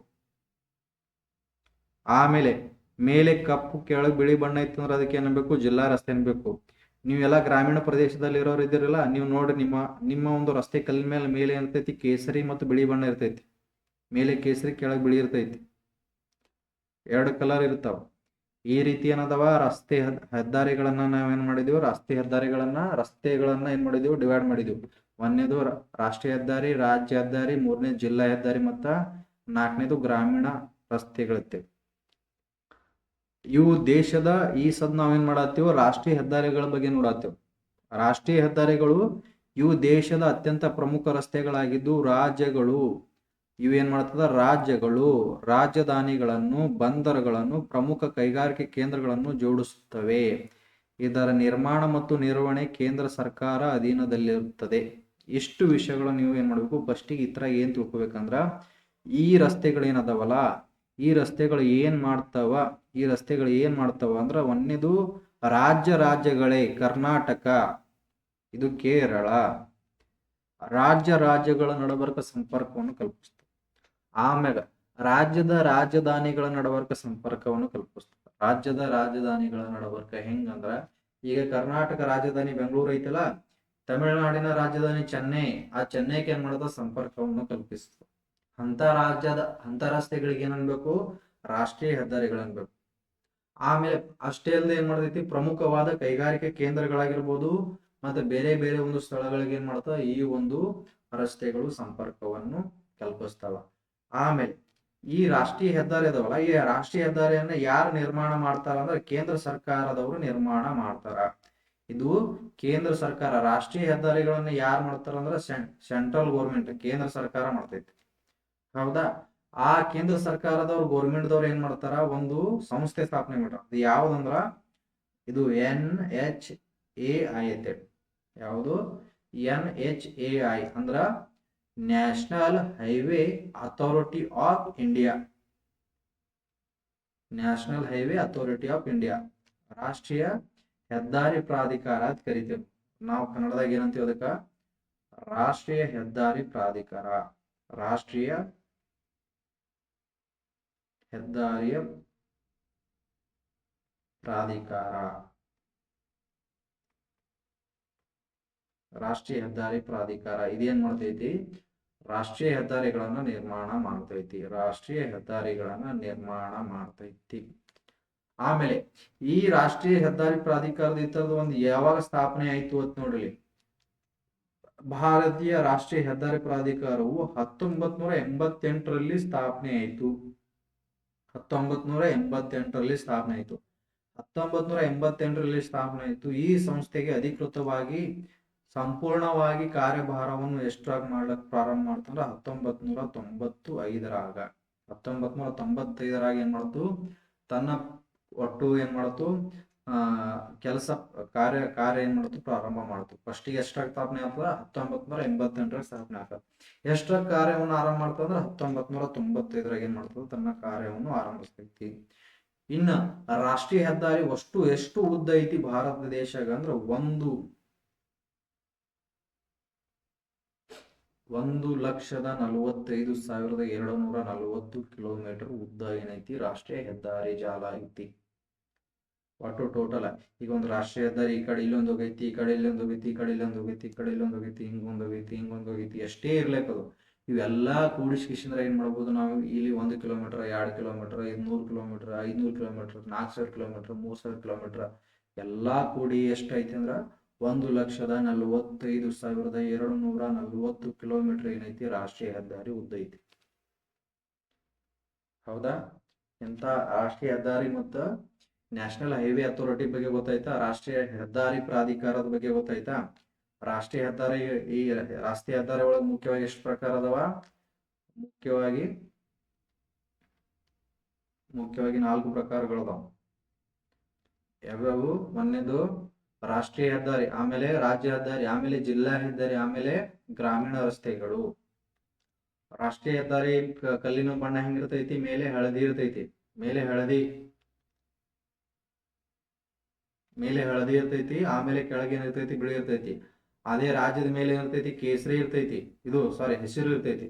ಆಮೇಲೆ ಮೇಲೆ ಕಪ್ಪು ಕೆಳಗೆ ಬಿಳಿ ಬಣ್ಣ ಇತ್ತಂದ್ರೆ ಅದಕ್ಕೆ ಏನನ್ಬೇಕು? ಜಿಲ್ಲಾ ರಸ್ತೆ ಅನ್ಬೇಕು. ನೀವೆಲ್ಲ ಗ್ರಾಮೀಣ ಪ್ರದೇಶದಲ್ಲಿ ಇರೋರು ಇದ್ದೀರಲ್ಲ, ನೀವು ನೋಡಿ ನಿಮ್ಮ ಒಂದು ರಸ್ತೆ ಕಲ್ಲಿನ ಮೇಲೆ ಇರ್ತೈತಿ ಕೇಸರಿ ಮತ್ತು ಬಿಳಿ ಬಣ್ಣ ಇರ್ತೈತಿ. ಮೇಲೆ ಕೇಸರಿ ಕೆಳಗೆ ಬಿಳಿ ಇರ್ತೈತಿ, ಎರಡು ಕಲರ್ ಇರ್ತಾವ. ಈ ರೀತಿ ಏನದವ ರಸ್ತೆ ಹೆದ್ದಾರಿಗಳನ್ನ ನಾವೇನ್ ಮಾಡಿದೀವಿ? ರಸ್ತೆಗಳನ್ನ ಏನ್ ಮಾಡಿದೀವಿ? ಡಿವೈಡ್ ಮಾಡಿದೀವಿ. ಒಂದನೇದು ರಾಷ್ಟ್ರೀಯ ಹೆದ್ದಾರಿ, ರಾಜ್ಯ ಹೆದ್ದಾರಿ, ಮೂರನೇ ಜಿಲ್ಲಾ ಹೆದ್ದಾರಿ ಮತ್ತ ನಾಲ್ಕನೇದು ಗ್ರಾಮೀಣ ರಸ್ತೆಗಳಿರ್ತೇವೆ. ಇವು ದೇಶದ ಈ ಸದ್ ನಾವೇನ್ ಮಾಡತ್ತೀವಿ? ರಾಷ್ಟ್ರೀಯ ಹೆದ್ದಾರಿಗಳ ಬಗ್ಗೆ ನೋಡತ್ತೇವೆ. ರಾಷ್ಟ್ರೀಯ ಹೆದ್ದಾರಿಗಳು ಇವು ದೇಶದ ಅತ್ಯಂತ ಪ್ರಮುಖ ರಸ್ತೆಗಳಾಗಿದ್ದು ರಾಜ್ಯಗಳು ಇವೇನ್ ಮಾಡ್ತದ? ರಾಜ್ಯಗಳು ರಾಜಧಾನಿಗಳನ್ನು, ಬಂದರುಗಳನ್ನು, ಪ್ರಮುಖ ಕೈಗಾರಿಕೆ ಕೇಂದ್ರಗಳನ್ನು ಜೋಡಿಸುತ್ತವೆ. ಇದರ ನಿರ್ಮಾಣ ಮತ್ತು ನಿರ್ವಹಣೆ ಕೇಂದ್ರ ಸರ್ಕಾರ ಅಧೀನದಲ್ಲಿರುತ್ತದೆ. ಇಷ್ಟು ವಿಷಯಗಳು ನೀವು ಏನ್ ಮಾಡ್ಬೇಕು? ಫಸ್ಟಿಗೆ ಇತರ ಏನ್ ತಿಳ್ಕೊಬೇಕಂದ್ರ, ಈ ರಸ್ತೆಗಳೇನದವಲ್ಲ, ಈ ರಸ್ತೆಗಳು ಏನ್ ಮಾಡ್ತಾವ ಅಂದ್ರ, ಒಂದನೇದು ರಾಜ್ಯಗಳೇ. ಕರ್ನಾಟಕ, ಇದು ಕೇರಳ, ರಾಜ್ಯಗಳ ನಡಬರ್ಕ ಸಂಪರ್ಕವನ್ನು ಕಲ್ಪಿಸ್ತದೆ. ಆಮ್ಯಾಗ ರಾಜ್ಯದ ರಾಜಧಾನಿಗಳ ನಡಬರ್ಕ ಸಂಪರ್ಕವನ್ನು ಕಲ್ಪಿಸ್ತದೆ. ರಾಜ್ಯದ ರಾಜಧಾನಿಗಳ ನಡಬರ್ಕ ಹೆಂಗಂದ್ರ, ಈಗ ಕರ್ನಾಟಕ ರಾಜಧಾನಿ ಬೆಂಗಳೂರು ಐತಲ್ಲ, ತಮಿಳುನಾಡಿನ ರಾಜಧಾನಿ ಚೆನ್ನೈ, ಆ ಚೆನ್ನೈಗೆ ಏನ್ ಮಾಡದ? ಸಂಪರ್ಕವನ್ನು ಕಲ್ಪಿಸ್ತದೆ. ಅಂತ ರಸ್ತೆಗಳಿಗೆ ಏನನ್ಬೇಕು? ರಾಷ್ಟ್ರೀಯ ಹೆದ್ದಾರಿಗಳನ್ಬೇಕು. ಆಮೇಲೆ ಅಷ್ಟೇ ಅಲ್ಲದೆ ಏನ್ ಮಾಡ್ತೈತಿ? ಪ್ರಮುಖವಾದ ಕೈಗಾರಿಕೆ ಕೇಂದ್ರಗಳಾಗಿರ್ಬೋದು ಮತ್ತೆ ಬೇರೆ ಬೇರೆ ಒಂದು ಸ್ಥಳಗಳಿಗೆ ಏನ್ ಮಾಡ್ತಾವ? ಈ ಒಂದು ರಸ್ತೆಗಳು ಸಂಪರ್ಕವನ್ನು ಕಲ್ಪಿಸ್ತಾವ. ಆಮೇಲೆ ಈ ರಾಷ್ಟ್ರೀಯ ಹೆದ್ದಾರಿ ಅದಾವಲ್ಲ, ಈ ರಾಷ್ಟ್ರೀಯ ಹೆದ್ದಾರಿಯನ್ನ ಯಾರು ನಿರ್ಮಾಣ ಮಾಡ್ತಾರ ಅಂದ್ರೆ ಕೇಂದ್ರ ಸರ್ಕಾರದವರು ನಿರ್ಮಾಣ ಮಾಡ್ತಾರ. ಇದು ಕೇಂದ್ರ ಸರ್ಕಾರ. ರಾಷ್ಟ್ರೀಯ ಹೆದ್ದಾರಿಗಳನ್ನ ಯಾರು ಮಾಡ್ತಾರ ಅಂದ್ರೆ ಸೆಂಟ್ರಲ್ ಗೌರ್ಮೆಂಟ್, ಕೇಂದ್ರ ಸರ್ಕಾರ ಮಾಡ್ತೈತಿ. ಹೌದಾ? ಆ ಕೇಂದ್ರ ಸರ್ಕಾರದವ್ರು ಗೌರ್ಮೆಂಟ್ದವ್ರು ಏನ್ ಮಾಡ್ತಾರ? ಒಂದು ಸಂಸ್ಥೆ ಸ್ಥಾಪನೆ ಮಾಡ್ತಾರ. ಅದು ಯಾವ್ದಂದ್ರ, ಇದು NHAI ಐತೆ. ಯಾವುದು? NHAI ಅಂದ್ರ national highway authority of India. National highway authority of India, ರಾಷ್ಟ್ರೀಯ ಹೆದ್ದಾರಿ ಪ್ರಾಧಿಕಾರ ಅಂತ ಕರಿತೇವೆ ನಾವು ಕನ್ನಡದಾಗ. ಏನಂತೀವಿ ಅದಕ್ಕ? ರಾಷ್ಟ್ರೀಯ ಹೆದ್ದಾರಿ ಪ್ರಾಧಿಕಾರ. ರಾಷ್ಟ್ರೀಯ ಹೆದ್ದಾರಿಯ ಪ್ರಾಧಿಕಾರ. ರಾಷ್ಟ್ರೀಯ ಹೆದ್ದಾರಿ ಪ್ರಾಧಿಕಾರ ಇದೇನ್ ಮಾಡ್ತೈತಿ? ರಾಷ್ಟ್ರೀಯ ಹೆದ್ದಾರಿಗಳನ್ನ ನಿರ್ಮಾಣ ಮಾಡ್ತೈತಿ. ಆಮೇಲೆ ಈ ರಾಷ್ಟ್ರೀಯ ಹೆದ್ದಾರಿ ಪ್ರಾಧಿಕಾರದ ಇತರದ ಒಂದು ಯಾವಾಗ ಸ್ಥಾಪನೆ ಆಯ್ತು ಅಂತ ನೋಡ್ರಿ. ಭಾರತೀಯ ರಾಷ್ಟ್ರೀಯ ಹೆದ್ದಾರಿ ಪ್ರಾಧಿಕಾರವು 1988ರಲ್ಲಿ ಸ್ಥಾಪನೆ ಆಯಿತು. 1988ರಲ್ಲಿ ಸ್ಥಾಪನೆ ಆಯಿತು. ಈ ಸಂಸ್ಥೆಗೆ ಅಧಿಕೃತವಾಗಿ ಸಂಪೂರ್ಣವಾಗಿ ಕಾರ್ಯಭಾರವನ್ನು ಎಷ್ಟ್ರಾಗ ಮಾಡ್ಲಕ್ ಪ್ರಾರಂಭ ಮಾಡ್ತಂದ್ರ 1995ರಾಗ. 1995ರಾಗ ಏನ್ ಮಾಡ್ತು? ತನ್ನ ಒಟ್ಟು ಏನ್ ಮಾಡ್ತು? ಕೆಲಸ ಕಾರ್ಯ ಏನ್ ಮಾಡ್ತು? ಪ್ರಾರಂಭ ಮಾಡ್ತು. ಫಸ್ಟಿಗೆ ಎಷ್ಟ್ರಾಗ ಸ್ಥಾಪನೆ ಆಗ್ತದ? 1988ರಾಗ ಸ್ಥಾಪನೆ ಆಗ್ತದ. ಎಷ್ಟ್ರಾಗ ಕಾರ್ಯವನ್ನು ಆರಂಭ ಮಾಡ್ತಂದ್ರ 1995ರಾಗ ಏನ್ ಮಾಡ್ತದ? ತನ್ನ ಕಾರ್ಯವನ್ನು ಆರಂಭಿಸ್ತೈತಿ. ಇನ್ನ ರಾಷ್ಟ್ರೀಯ ಹೆದ್ದಾರಿ ಎಷ್ಟು ಉದ್ದ ಐತಿ ಭಾರತ ದೇಶಾಗ ಅಂದ್ರ 1,45,240 ಕಿಲೋಮೀಟರ್ ಉದ್ದ ಏನೈತಿ? ರಾಷ್ಟ್ರೀಯ ಹೆದ್ದಾರಿ ಜಾಲ ಐತಿ. ಒಟ್ಟು ಟೋಟಲ್ ಈಗ ಒಂದು ರಾಷ್ಟ್ರೀಯ ಹೆದ್ದಾರಿ ಈ ಕಡೆ ಇಲ್ಲೊಂದು ಹೋಗೈತಿ, ಈ ಕಡೆ ಇಲ್ಲೊಂದು ಹೋಗೈತಿ, ಈ ಕಡೆ ಇಲ್ಲೊಂದು ಹೋಗೈತಿ, ಈ ಕಡೆ ಇಲ್ಲೊಂದು ಹೋಗೈತಿ, ಹಿಂಗೊಂದು ಹೋಗೈತಿ, ಎಷ್ಟೇ ಇರ್ಲೇಕದು. ಇವೆಲ್ಲಾ ಕೂಡಿಸ್ಕಿಸಿಂದ್ರ ಏನ್ ಮಾಡ್ಬೋದು ನಾವು? ಇಲ್ಲಿ 1 kilometre, 2 kilometre, 200 kilometre, 500 kilometre, 4,000 kilometre, 3,000 kilometre ಎಲ್ಲಾ ಕೂಡಿ ಎಷ್ಟೈತಿ ಅಂದ್ರ 1,45,240 ಕಿಲೋಮೀಟರ್ ಏನೈತಿ? ರಾಷ್ಟ್ರೀಯ ಹೆದ್ದಾರಿ ಉದ್ದ ಐತಿ. ಹೌದಾ? ಎಂತ ರಾಷ್ಟ್ರೀಯ ಹೆದ್ದಾರಿ ಮತ್ತ ನ್ಯಾಷನಲ್ ಹೈವೇ ಅಥಾರಿಟಿ ಬಗ್ಗೆ ಗೊತ್ತಾಯ್ತಾ? ರಾಷ್ಟ್ರೀಯ ಹೆದ್ದಾರಿ ಪ್ರಾಧಿಕಾರದ ಬಗ್ಗೆ ಗೊತ್ತಾಯ್ತಾ? ರಾಷ್ಟ್ರೀಯ ಹೆದ್ದಾರಿ, ಈ ರಾಷ್ಟ್ರೀಯ ಹೆದ್ದಾರಿ ಒಳಗೆ ಮುಖ್ಯವಾಗಿ ಎಷ್ಟು ಪ್ರಕಾರ ಅದಾವ? ಮುಖ್ಯವಾಗಿ 4 ಪ್ರಕಾರಗಳದಾವ. ಯಾವ್ಯಾವು? ಒಂದನೇದು ರಾಷ್ಟ್ರೀಯ ಹೆದ್ದಾರಿ, ಆಮೇಲೆ ರಾಜ್ಯ ಹೆದ್ದಾರಿ, ಆಮೇಲೆ ಜಿಲ್ಲಾ ಹೆದ್ದಾರಿ, ಆಮೇಲೆ ಗ್ರಾಮೀಣ ರಸ್ತೆಗಳು. ರಾಷ್ಟ್ರೀಯ ಹೆದ್ದಾರಿ ಕಲ್ಲಿನ ಬಣ್ಣ ಹೆಂಗಿರ್ತೈತಿ? ಮೇಲೆ ಹಳದಿ ಇರ್ತೈತಿ. ಮೇಲೆ ಹಳದಿ ಇರ್ತೈತಿ. ಆಮೇಲೆ ಕೆಳಗೆ ಏನಿರ್ತೈತಿ? ಬಿಳಿ ಇರ್ತೈತಿ. ಅದೇ ರಾಜ್ಯದ ಮೇಲೆ ಏನಿರ್ತೈತಿ? ಕೇಸರಿ ಇರ್ತೈತಿ. ಇದು ಸಾರಿ ಹಸಿರು ಇರ್ತೈತಿ.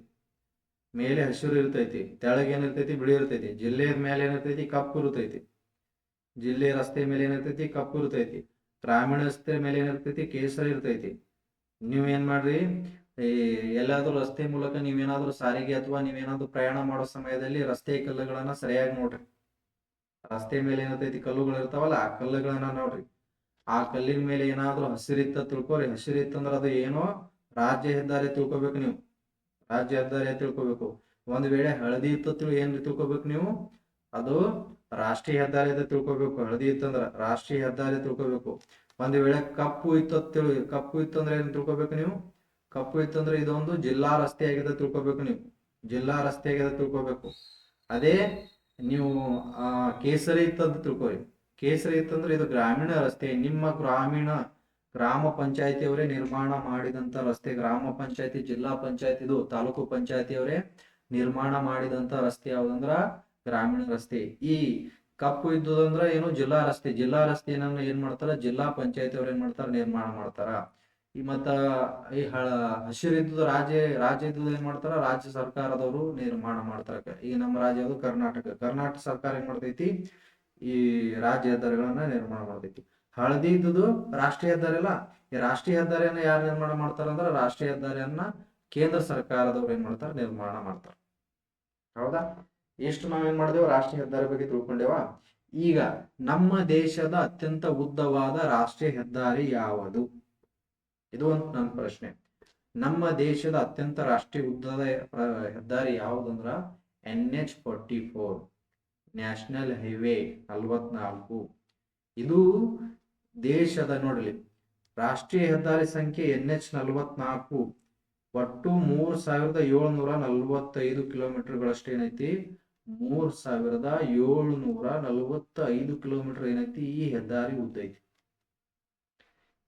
ಮೇಲೆ ಹಸಿರು ಇರ್ತೈತಿ, ತೆಳಗೆ ಏನಿರ್ತೈತಿ? ಬಿಳಿ ಇರ್ತೈತಿ. ಜಿಲ್ಲೆಯ ಮೇಲೆ ಏನಿರ್ತೈತಿ? ಕಪ್ಪು ಇರ್ತೈತಿ. ಜಿಲ್ಲೆ ರಸ್ತೆ ಮೇಲೆ ಏನಿರ್ತೈತಿ? ಕಪ್ಪು ಇರ್ತೈತಿ. ಗ್ರಾಮೀಣ ರಸ್ತೆ ಮೇಲೆ ಏನಿರ್ತೈತಿ? ಕೇಸರಿ ಇರ್ತೈತಿ. ನೀವೇನ್ ಮಾಡ್ರಿ, ಈ ಎಲ್ಲಾದ್ರೂ ರಸ್ತೆ ಮೂಲಕ ನೀವೇನಾದ್ರೂ ಸಾರಿಗೆ ಅಥವಾ ನೀವೇನಾದ್ರೂ ಪ್ರಯಾಣ ಮಾಡೋ ಸಮಯದಲ್ಲಿ ರಸ್ತೆ ಕಲ್ಲುಗಳನ್ನ ಸರಿಯಾಗಿ ನೋಡ್ರಿ. ರಸ್ತೆ ಮೇಲೆ ಏನಿರ್ತೈತಿ? ಕಲ್ಲುಗಳು ಇರ್ತಾವಲ್ಲ, ಆ ಕಲ್ಲುಗಳನ್ನ ನೋಡ್ರಿ. ಆ ಕಲ್ಲಿನ ಮೇಲೆ ಏನಾದ್ರೂ ಹಸಿರಿತ್ತ ತಿಳ್ಕೊರಿ. ಹಸಿರಿತ್ತಂದ್ರ ಅದು ಏನೋ ರಾಜ್ಯ ಹೆದ್ದಾರಿ ತಿಳ್ಕೊಬೇಕು ನೀವು. ರಾಜ್ಯ ಹೆದ್ದಾರಿ ತಿಳ್ಕೊಬೇಕು. ಒಂದ್ ವೇಳೆ ಹಳದಿ ಇತ್ತು ಏನ್ ತಿಳ್ಕೊಬೇಕು ನೀವು? ಅದು ರಾಷ್ಟ್ರೀಯ ಹೆದ್ದಾರಿ ಅಂತ ತಿಳ್ಕೊಬೇಕು. ಹಳದಿ ಇತ್ತಂದ್ರ ರಾಷ್ಟ್ರೀಯ ಹೆದ್ದಾರಿ ತಿಳ್ಕೊಬೇಕು. ಒಂದ್ ವೇಳೆ ಕಪ್ಪು ಇತ್ತಂದ್ರೆ ಏನ್ ತಿಳ್ಕೊಬೇಕು ನೀವು? ಕಪ್ಪು ಇತ್ತಂದ್ರೆ ಇದೊಂದು ಜಿಲ್ಲಾ ರಸ್ತೆ ಆಗಿದೆ ತಿಳ್ಕೊಬೇಕು ನೀವು. ಜಿಲ್ಲಾ ರಸ್ತೆ ಆಗಿದೆ ತಿಳ್ಕೊಬೇಕು. ಅದೇ ನೀವು ಕೇಸರಿ ಇತ್ತಂತ ತಿಳ್ಕೊರಿ. ಕೇಸರಿ ಇತ್ತಂದ್ರೆ ಇದು ಗ್ರಾಮೀಣ ರಸ್ತೆ. ನಿಮ್ಮ ಗ್ರಾಮ ಪಂಚಾಯತಿಯವರೇ ನಿರ್ಮಾಣ ಮಾಡಿದಂತ ರಸ್ತೆ. ಗ್ರಾಮ ಪಂಚಾಯತಿ, ಜಿಲ್ಲಾ ಪಂಚಾಯತಿ, ಇದು ತಾಲೂಕು ಪಂಚಾಯತಿಯವರೇ ನಿರ್ಮಾಣ ಮಾಡಿದಂತ ರಸ್ತೆ ಯಾವ್ದಂದ್ರ ಗ್ರಾಮೀಣ ರಸ್ತೆ. ಈ ಕಪ್ಪು ಇದ್ದುದಂದ್ರ ಏನು? ಜಿಲ್ಲಾ ರಸ್ತೆ. ಜಿಲ್ಲಾ ರಸ್ತೆ ಏನ್ ಮಾಡ್ತಾರ? ಜಿಲ್ಲಾ ಪಂಚಾಯತಿ ಅವ್ರು ಏನ್ ಮಾಡ್ತಾರ? ನಿರ್ಮಾಣ ಮಾಡ್ತಾರ. ಈ ಮತ್ತ ಈ ಹಸಿರು ಇದ್ದುದು ರಾಜ್ಯ ಇದ್ದುದು ಏನ್ ಮಾಡ್ತಾರ? ರಾಜ್ಯ ಸರ್ಕಾರದವರು ನಿರ್ಮಾಣ ಮಾಡ್ತಾರ. ಈಗ ನಮ್ಮ ರಾಜ್ಯ ಅದು ಕರ್ನಾಟಕ ಸರ್ಕಾರ ಏನ್ ಮಾಡ್ತೈತಿ? ಈ ರಾಜ್ಯ ಹೆದ್ದಾರಿಗಳನ್ನ ನಿರ್ಮಾಣ ಮಾಡ್ತೈತಿ. ಹಳದಿ ಇದ್ದುದು ರಾಷ್ಟ್ರೀಯ ಹೆದ್ದಾರಿ ಅಲ್ಲ. ಈ ರಾಷ್ಟ್ರೀಯ ಹೆದ್ದಾರಿಯನ್ನ ಯಾರು ನಿರ್ಮಾಣ ಮಾಡ್ತಾರ ಅಂದ್ರ ರಾಷ್ಟ್ರೀಯ ಹೆದ್ದಾರಿಯನ್ನ ಕೇಂದ್ರ ಸರ್ಕಾರದವ್ರು ಏನ್ ಮಾಡ್ತಾರ? ನಿರ್ಮಾಣ ಮಾಡ್ತಾರ. ಹೌದಾ? ಎಷ್ಟು ನಾವೇನ್ ಮಾಡಿದೆವು? ರಾಷ್ಟ್ರೀಯ ಹೆದ್ದಾರಿ ಬಗ್ಗೆ ತಿಳ್ಕೊಂಡೇವಾ? ಈಗ ನಮ್ಮ ದೇಶದ ಅತ್ಯಂತ ಉದ್ದವಾದ ರಾಷ್ಟ್ರೀಯ ಹೆದ್ದಾರಿ ಯಾವುದು? ಇದು ಒಂದು ನನ್ನ ಪ್ರಶ್ನೆ. ನಮ್ಮ ದೇಶದ ಅತ್ಯಂತ ರಾಷ್ಟ್ರೀಯ ಉದ್ದದ ಹೆದ್ದಾರಿ ಯಾವುದಂದ್ರ NH44, ನ್ಯಾಷನಲ್ ಹೈವೇ 44. ಇದು ದೇಶದ ನೋಡ್ಲಿ ರಾಷ್ಟ್ರೀಯ ಹೆದ್ದಾರಿ ಸಂಖ್ಯೆ NH44 ಒಟ್ಟು 3745 ಕಿಲೋಮೀಟರ್ಗಳಷ್ಟು ಏನೈತಿ? 3745 ಕಿಲೋಮೀಟರ್ ಏನೈತಿ? ಈ ಹೆದ್ದಾರಿ ಉದ್ದ ಐತಿ.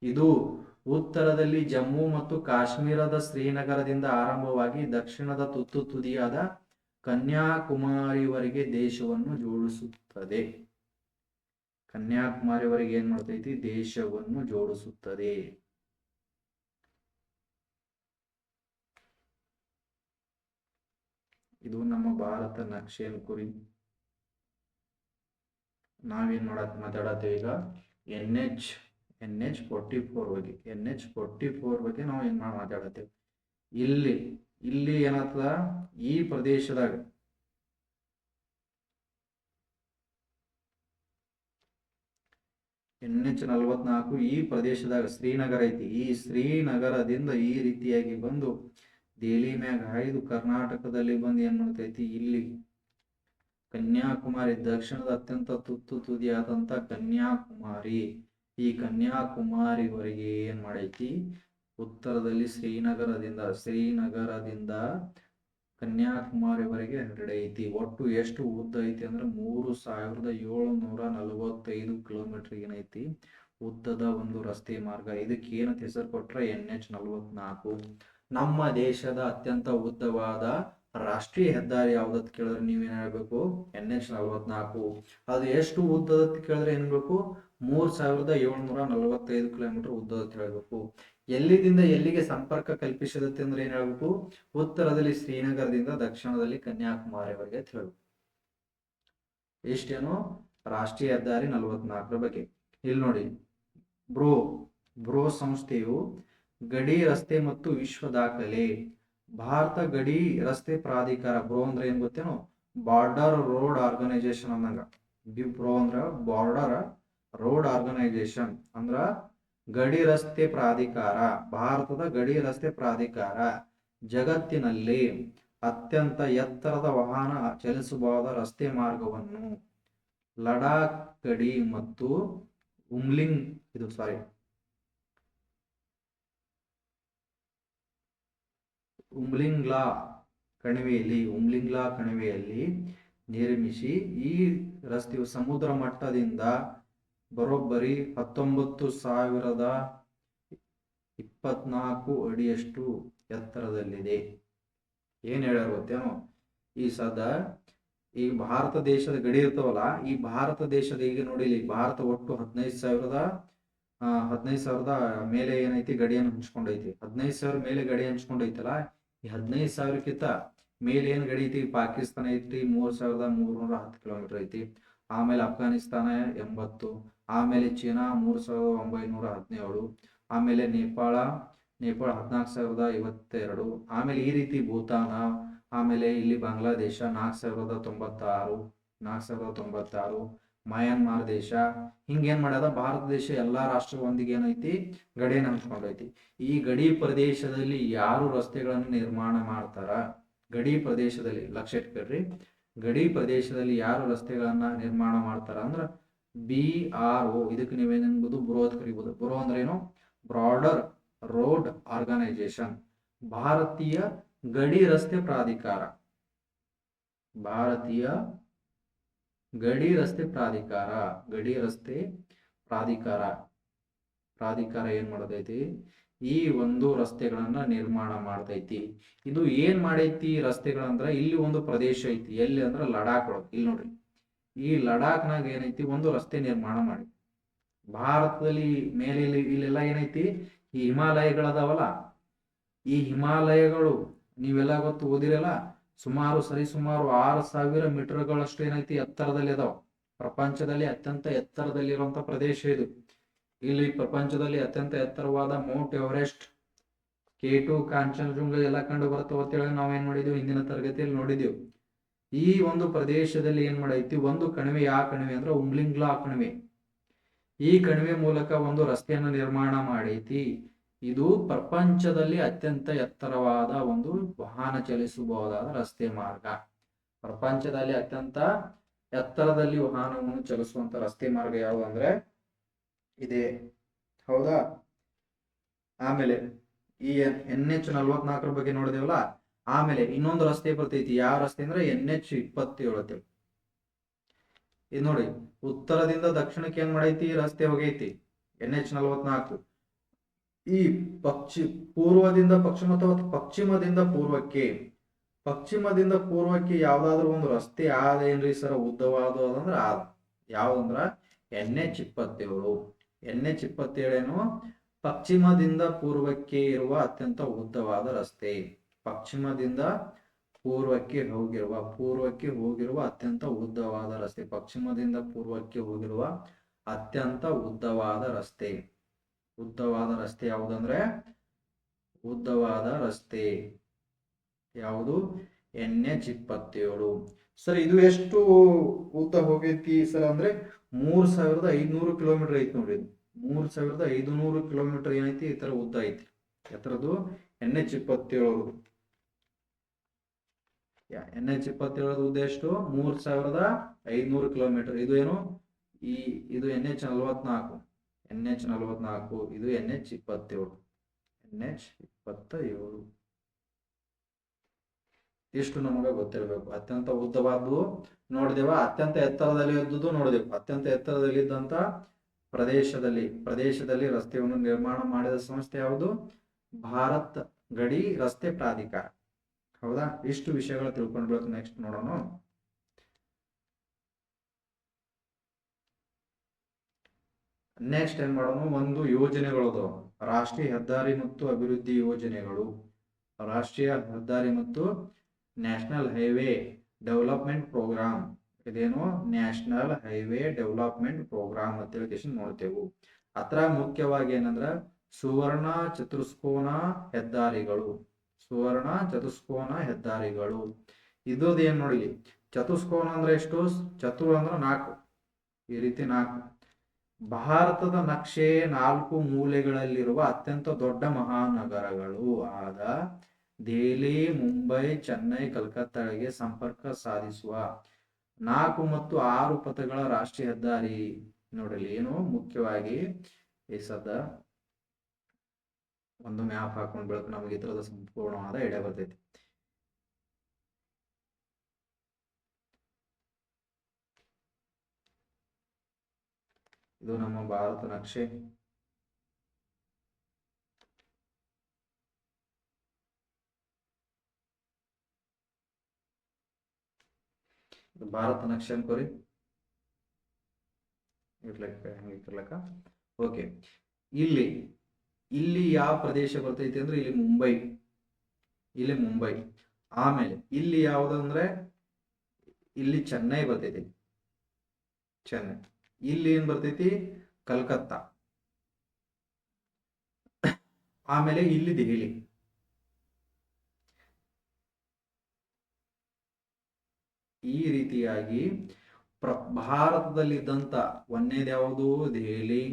ಇದು ಉತ್ತರದಲ್ಲಿ ಜಮ್ಮು ಮತ್ತು ಕಾಶ್ಮೀರದ ಶ್ರೀನಗರದಿಂದ ಆರಂಭವಾಗಿ ದಕ್ಷಿಣದ ತುದಿಯಾದ ಕನ್ಯಾಕುಮಾರಿವರೆಗೆ ದೇಶವನ್ನು ಜೋಡಿಸುತ್ತದೆ. ಕನ್ಯಾಕುಮಾರಿವರೆಗೆ ಏನ್ ಮಾಡ್ತೈತಿ? ದೇಶವನ್ನು ಜೋಡಿಸುತ್ತದೆ. ಇದು ನಮ್ಮ ಭಾರತ ನಕ್ಷೆಯನ್ನು ಕುರಿ ನಾವೇನ್ ಮಾತಾಡತ್ತೇವೆ ಈಗ? NH44 ಬಗ್ಗೆ. NH44 ಬಗ್ಗೆ ನಾವು ಏನ್ ಮಾತಾಡತ್ತೇವೆ? ಇಲ್ಲಿ ಏನಾಗ್ತದ? ಈ ಪ್ರದೇಶದಾಗ NH44 ಈ ಪ್ರದೇಶದಾಗ ಶ್ರೀನಗರ ಐತಿ. ಈ ಶ್ರೀನಗರದಿಂದ ಈ ರೀತಿಯಾಗಿ ಬಂದು ದೆಹಲಿ ಮ್ಯಾಗ ಹಾಯ್ದು ಕರ್ನಾಟಕದಲ್ಲಿ ಬಂದು ಏನ್ ಮಾಡ್ತೈತಿ? ಇಲ್ಲಿ ಕನ್ಯಾಕುಮಾರಿ, ದಕ್ಷಿಣದ ಅತ್ಯಂತ ತುದಿಯಾದಂತ ಕನ್ಯಾಕುಮಾರಿ, ಈ ಕನ್ಯಾಕುಮಾರಿವರೆಗೆ ಏನ್ ಮಾಡೈತಿ? ಉತ್ತರದಲ್ಲಿ ಶ್ರೀನಗರದಿಂದ ಕನ್ಯಾಕುಮಾರಿವರೆಗೆ ಹರಡೈತಿ. ಒಟ್ಟು ಎಷ್ಟು ಉದ್ದ ಐತಿ ಅಂದ್ರೆ 3745 ಕಿಲೋಮೀಟರ್ ಏನೈತಿ? ಉದ್ದದ ಒಂದು ರಸ್ತೆ ಮಾರ್ಗ. ಇದಕ್ಕೆ ಏನಂತ ಹೆಸರು ಕೊಟ್ರ? NH44. ನಮ್ಮ ದೇಶದ ಅತ್ಯಂತ ಉದ್ದವಾದ ರಾಷ್ಟ್ರೀಯ ಹೆದ್ದಾರಿ ಯಾವ್ದತ್ ಕೇಳಿದ್ರೆ ನೀವೇನ್ ಹೇಳ್ಬೇಕು? NH44. ಅದು ಎಷ್ಟು ಉದ್ದದತ್ ಕೇಳಿದ್ರೆ ಏನ್ ಬೇಕು? 3745 ಕಿಲೋಮೀಟರ್ ಉದ್ದದತ್ ಹೇಳ್ಬೇಕು. ಎಲ್ಲಿದಿಂದ ಎಲ್ಲಿಗೆ ಸಂಪರ್ಕ ಕಲ್ಪಿಸಿದತ್ತೆ ಅಂದ್ರೆ ಏನ್ ಹೇಳ್ಬೇಕು? ಉತ್ತರದಲ್ಲಿ ಶ್ರೀನಗರದಿಂದ ದಕ್ಷಿಣದಲ್ಲಿ ಕನ್ಯಾಕುಮಾರಿವರೆಗೆ ಅಂತ ಹೇಳ್ಬೇಕು. ಇಷ್ಟೇನು ರಾಷ್ಟ್ರೀಯ ಹೆದ್ದಾರಿ 44 ಬಗ್ಗೆ. ಇಲ್ಲಿ ನೋಡಿ, ಬ್ರೋ ಸಂಸ್ಥೆಯು ಗಡಿ ರಸ್ತೆ ಮತ್ತು ವಿಶ್ವ ದಾಖಲೆ, ಭಾರತ ಗಡಿ ರಸ್ತೆ ಪ್ರಾಧಿಕಾರ. ಬ್ರೋ ಅಂದ್ರೆ ಏನ್ ಗೊತ್ತೇನು? ಬಾರ್ಡರ್ ರೋಡ್ ಆರ್ಗನೈಸೇಷನ್ ಅನ್ನಂಗ. ಬ್ರೋ ಅಂದ್ರ ಬಾರ್ಡರ್ ರೋಡ್ ಆರ್ಗನೈಸೇಷನ್ ಅಂದ್ರ ಗಡಿ ರಸ್ತೆ ಪ್ರಾಧಿಕಾರ. ಭಾರತದ ಗಡಿ ರಸ್ತೆ ಪ್ರಾಧಿಕಾರ ಜಗತ್ತಿನಲ್ಲಿ ಅತ್ಯಂತ ಎತ್ತರದ ವಾಹನ ಚಲಿಸಬಹುದಾದ ರಸ್ತೆ ಮಾರ್ಗವನ್ನು ಲಡಾಖ್ ಗಡಿ ಮತ್ತು ಉಮ್ಲಿಂಗ್ಲಾ ಕಣಿವೆಯಲ್ಲಿ ನಿರ್ಮಿಸಿ ಈ ರಸ್ತೆಯು ಸಮುದ್ರ ಮಟ್ಟದಿಂದ ಬರೋಬ್ಬರಿ 19,024 ಅಡಿಯಷ್ಟು ಎತ್ತರದಲ್ಲಿದೆ. ಏನ್ ಹೇಳ್ಯಾರ ಗೊತ್ತೇನು? ಈ ಸದ ಈಗ ಭಾರತ ದೇಶದ ಗಡಿ ಇರ್ತಾವಲ್ಲ, ಈ ಭಾರತ ದೇಶದ ಈಗ ನೋಡಿ ಇಲ್ಲಿ ಭಾರತ ಒಟ್ಟು 15,000 ಮೇಲೆ ಏನೈತಿ ಗಡಿಯನ್ನು ಹಂಚ್ಕೊಂಡೈತಿ. 15,000 ಮೇಲೆ ಗಡಿ ಹಂಚ್ಕೊಂಡೈತಲ್ಲ, ಈ 15,000ಕ್ಕಿಂತ ಮೇಲೆ ಏನ್ ಗಡಿ ಐತಿ? ಪಾಕಿಸ್ತಾನ ಐತಿ 3,310 ಕಿಲೋಮೀಟರ್ ಐತಿ. ಆಮೇಲೆ ಅಫ್ಘಾನಿಸ್ತಾನ 80, ಆಮೇಲೆ ಚೀನಾ 3,917, ಆಮೇಲೆ ನೇಪಾಳ 14,052, ಆಮೇಲೆ ಈ ರೀತಿ ಭೂತಾನ, ಆಮೇಲೆ ಇಲ್ಲಿ ಬಾಂಗ್ಲಾದೇಶ 4,096, ಮಯನ್ಮಾರ್ ದೇಶ. ಹಿಂಗೇನ್ ಮಾಡ್ಯದ ಭಾರತ ದೇಶ ಎಲ್ಲಾ ರಾಷ್ಟ್ರಗಳೊಂದಿಗೆ ಏನೈತಿ ಗಡಿಯನ್ನು ಹಂಚ್ಕೊಂಡೈತಿ. ಈ ಗಡಿ ಪ್ರದೇಶದಲ್ಲಿ ಯಾರು ರಸ್ತೆಗಳನ್ನು ನಿರ್ಮಾಣ ಮಾಡ್ತಾರ? ಗಡಿ ಪ್ರದೇಶದಲ್ಲಿ ಲಕ್ಷ್ಯ ಇಟ್ಕೊಳ್ರಿ, ಗಡಿ ಪ್ರದೇಶದಲ್ಲಿ ಯಾರು ರಸ್ತೆಗಳನ್ನ ನಿರ್ಮಾಣ ಮಾಡ್ತಾರ ಅಂದ್ರ BRO. ಇದಕ್ಕೆ ನೀವೇನೆನ್ಬೋದು? ಬ್ರೋ ಅಂತ ಕರಿಬಹುದು. ಬ್ರೋ ಅಂದ್ರೆ ಏನು? Border road organisation. ಭಾರತೀಯ ಗಡಿ ರಸ್ತೆ ಪ್ರಾಧಿಕಾರ. ಭಾರತೀಯ ಗಡಿ ರಸ್ತೆ ಪ್ರಾಧಿಕಾರ. ಗಡಿ ರಸ್ತೆ ಪ್ರಾಧಿಕಾರ ಏನ್ ಮಾಡತೈತಿ? ಈ ಒಂದು ರಸ್ತೆಗಳನ್ನ ನಿರ್ಮಾಣ ಮಾಡ್ತೈತಿ. ಇದು ಏನ್ ಮಾಡೈತಿ ರಸ್ತೆಗಳಂದ್ರ, ಇಲ್ಲಿ ಒಂದು ಪ್ರದೇಶ ಐತಿ, ಎಲ್ಲಿ ಅಂದ್ರ ಲಡಾಖ್ ಒಳಗೆ. ಇಲ್ಲಿ ನೋಡ್ರಿ, ಈ ಲಡಾಖ್ನಾಗ ಏನೈತಿ ಒಂದು ರಸ್ತೆ ನಿರ್ಮಾಣ ಮಾಡಿ. ಭಾರತದಲ್ಲಿ ಮೇಲೆ ಇಲ್ಲೆಲ್ಲ ಏನೈತಿ? ಈ ಹಿಮಾಲಯಗಳದಾವಲ್ಲ, ಈ ಹಿಮಾಲಯಗಳು ನೀವೆಲ್ಲ ಗೊತ್ತು ಓದಿರಲ್ಲ, ಸುಮಾರು 6,000 ಮೀಟರ್ಗಳಷ್ಟು ಏನೈತಿ ಎತ್ತರದಲ್ಲಿ ಅದಾವ. ಪ್ರಪಂಚದಲ್ಲಿ ಅತ್ಯಂತ ಎತ್ತರದಲ್ಲಿರುವಂತ ಪ್ರದೇಶ ಇದು. ಇಲ್ಲಿ ಪ್ರಪಂಚದಲ್ಲಿ ಅತ್ಯಂತ ಎತ್ತರವಾದ ಮೌಂಟ್ ಎವರೆಸ್ಟ್, K2, ಕಾಂಚನಜುಂಗ ಎಲ್ಲ ಕಂಡು ಬರ್ತಾವ ಅಂತೇಳಿ ನಾವೇನ್ ಮಾಡಿದ್ವಿ ಹಿಂದಿನ ತರಗತಿಯಲ್ಲಿ ನೋಡಿದೆವು. ಈ ಒಂದು ಪ್ರದೇಶದಲ್ಲಿ ಏನ್ ಮಾಡೈತಿ ಒಂದು ಕಣಿವೆ. ಯಾವ ಕಣಿವೆ ಅಂದ್ರೆ ಉಮ್ಲಿಂಗ್ಲಾ ಕಣಿವೆ. ಈ ಕಣಿವೆ ಮೂಲಕ ಒಂದು ರಸ್ತೆಯನ್ನು ನಿರ್ಮಾಣ ಮಾಡೈತಿ. ಇದು ಪ್ರಪಂಚದಲ್ಲಿ ಅತ್ಯಂತ ಎತ್ತರವಾದ ಒಂದು ವಾಹನ ಚಲಿಸಬಹುದಾದ ರಸ್ತೆ ಮಾರ್ಗ. ಪ್ರಪಂಚದಲ್ಲಿ ಅತ್ಯಂತ ಎತ್ತರದಲ್ಲಿ ವಾಹನವನ್ನು ಚಲಿಸುವಂತ ರಸ್ತೆ ಮಾರ್ಗ ಯಾವುದು ಅಂದ್ರೆ ಇದೆ. ಹೌದಾ? ಆಮೇಲೆ ಈ NH-44 ಬಗ್ಗೆ ನೋಡಿದೇವಲ್ಲ. ಆಮೇಲೆ ಇನ್ನೊಂದು ರಸ್ತೆ ಬರ್ತೈತಿ. ಯಾವ ರಸ್ತೆ ಅಂದ್ರೆ NH-27. ಇದು ನೋಡಿ, ಉತ್ತರದಿಂದ ದಕ್ಷಿಣಕ್ಕೆ ಏನ್ ಮಾಡೈತಿ ರಸ್ತೆ ಹೋಗೈತಿ NH-44. ಈ ಪೂರ್ವದಿಂದ ಪಶ್ಚಿಮ ಅಥವಾ ಪಶ್ಚಿಮದಿಂದ ಪೂರ್ವಕ್ಕೆ ಯಾವ್ದಾದ್ರು ಒಂದು ರಸ್ತೆ ಆದೇನ್ರಿ ಸರ್ ಉದ್ದವಾದ ಅದಂದ್ರ ಯಾವ್ದಂದ್ರ NH-27. NH-27 ಏನು? ಪಶ್ಚಿಮದಿಂದ ಪೂರ್ವಕ್ಕೆ ಇರುವ ಅತ್ಯಂತ ಉದ್ದವಾದ ರಸ್ತೆ. ಪಶ್ಚಿಮದಿಂದ ಪೂರ್ವಕ್ಕೆ ಹೋಗಿರುವ ಅತ್ಯಂತ ಉದ್ದವಾದ ರಸ್ತೆ. ಪಶ್ಚಿಮದಿಂದ ಪೂರ್ವಕ್ಕೆ ಹೋಗಿರುವ ಅತ್ಯಂತ ಉದ್ದವಾದ ರಸ್ತೆ. ಯಾವುದಂದ್ರೆ ಉದ್ದವಾದ ರಸ್ತೆ ಯಾವುದು? NH-27. ಸರ್ ಇದು ಎಷ್ಟು ಉದ್ದ ಹೋಗೈತಿ ಸರ್ ಅಂದ್ರೆ 3,500 ಕಿಲೋಮೀಟರ್ ಐತಿ ನೋಡ್ರಿ. 3,500 ಕಿಲೋಮೀಟರ್ ಏನೈತಿ ಈ ತರ ಉದ್ದ ಐತಿ. ಎತ್ತರದು NH-27. NH-27 ಉದ್ದ ಎಷ್ಟು? 3,500 ಕಿಲೋಮೀಟರ್. ಇದು ಏನು? ಇದು NH-44. ಇದು NH-27. ಇಷ್ಟು ನಮಗೆ ಗೊತ್ತಿರಬೇಕು. ಅತ್ಯಂತ ಉದ್ದವಾದ್ದು ನೋಡಿದೇವ, ಅತ್ಯಂತ ಎತ್ತರದಲ್ಲಿ ಇದ್ದುದು ನೋಡಿದೆವು. ಅತ್ಯಂತ ಎತ್ತರದಲ್ಲಿ ಇದ್ದಂತ ಪ್ರದೇಶದಲ್ಲಿ ರಸ್ತೆಯನ್ನು ನಿರ್ಮಾಣ ಮಾಡಿದ ಸಂಸ್ಥೆ ಯಾವುದು? ಭಾರತ್ ಗಡಿ ರಸ್ತೆ ಪ್ರಾಧಿಕಾರ. ಹೌದಾ? ಇಷ್ಟು ವಿಷಯಗಳು ತಿಳ್ಕೊಂಡ್ಬೇಕು. ನೆಕ್ಸ್ಟ್ ನೋಡೋಣ. ನೆಕ್ಸ್ಟ್ ಏನ್ ಮಾಡೋಣ? ಒಂದು ಯೋಜನೆಗಳು, ರಾಷ್ಟ್ರೀಯ ಹೆದ್ದಾರಿ ಮತ್ತು ಅಭಿವೃದ್ಧಿ ಯೋಜನೆಗಳು. ರಾಷ್ಟ್ರೀಯ ಹೆದ್ದಾರಿ ಮತ್ತು ನ್ಯಾಷನಲ್ ಹೈವೇ ಡೆವಲಪ್ಮೆಂಟ್ ಪ್ರೋಗ್ರಾಮ್. ಇದೇನು? ನ್ಯಾಷನಲ್ ಹೈವೇ ಡೆವಲಪ್ಮೆಂಟ್ ಪ್ರೋಗ್ರಾಮ್ ಅಂತ ಹೇಳಿ ನೋಡ್ತೇವೆ. ಅತ್ರ ಮುಖ್ಯವಾಗಿ ಏನಂದ್ರ ಸುವರ್ಣ ಚತುಷ್ಕೋನ ಹೆದ್ದಾರಿಗಳು. ಇದ್ರದ್ದು ಏನ್ ನೋಡಿ, ಚತುಷ್ಕೋನ ಅಂದ್ರೆ ಎಷ್ಟು? ಚತುರ್ ಅಂದ್ರೆ 4. ಈ ರೀತಿ 4. ಭಾರತದ ನಕ್ಷೆ 4 ಮೂಲೆಗಳಲ್ಲಿರುವ ಅತ್ಯಂತ ದೊಡ್ಡ ಮಹಾನಗರಗಳು ಆದ ದೆಹಲಿ, ಮುಂಬೈ, ಚೆನ್ನೈ, ಕಲ್ಕತ್ತಾಗಳಿಗೆ ಸಂಪರ್ಕ ಸಾಧಿಸುವ 4 ಮತ್ತು 6 ಪಥಗಳ ರಾಷ್ಟ್ರೀಯ ಹೆದ್ದಾರಿ. ನೋಡ್ರಿ ಏನು ಮುಖ್ಯವಾಗಿ ಈ ಸದ ಒಂದು ಮ್ಯಾಪ್ ಹಾಕೊಂಡ್ ಬೆಳಕು ನಮಗೆ ಈ ತರದ ಸಂಪೂರ್ಣವಾದ ಐಡಿಯಾ ಬರ್ತೈತಿ. ಇದು ನಮ್ಮ ಭಾರತ ನಕ್ಷೆ. ಭಾರತ ನಕ್ಷೆ ಅನ್ಕೋರಿ ಇರ್ಲಕ್ಕ. ಓಕೆ, ಇಲ್ಲಿ ಇಲ್ಲಿ ಯಾವ ಪ್ರದೇಶ ಬರ್ತೈತಿ ಅಂದ್ರೆ ಇಲ್ಲಿ ಮುಂಬೈ. ಆಮೇಲೆ ಇಲ್ಲಿ ಯಾವ್ದಂದ್ರೆ ಇಲ್ಲಿ ಚೆನ್ನೈ ಬರ್ತೈತಿ, ಚೆನ್ನೈ. ಇಲ್ಲಿ ಏನ್ ಬರ್ತೈತಿ, ಕಲ್ಕತ್ತಾ. ಆಮೇಲೆ ಇಲ್ಲಿ ದೆಹಲಿ. ಈ ರೀತಿಯಾಗಿ ಭಾರತದಲ್ಲಿದ್ದಂತ ಒಂದೇದು ಯಾವುದು, ದೆಹಲಿ,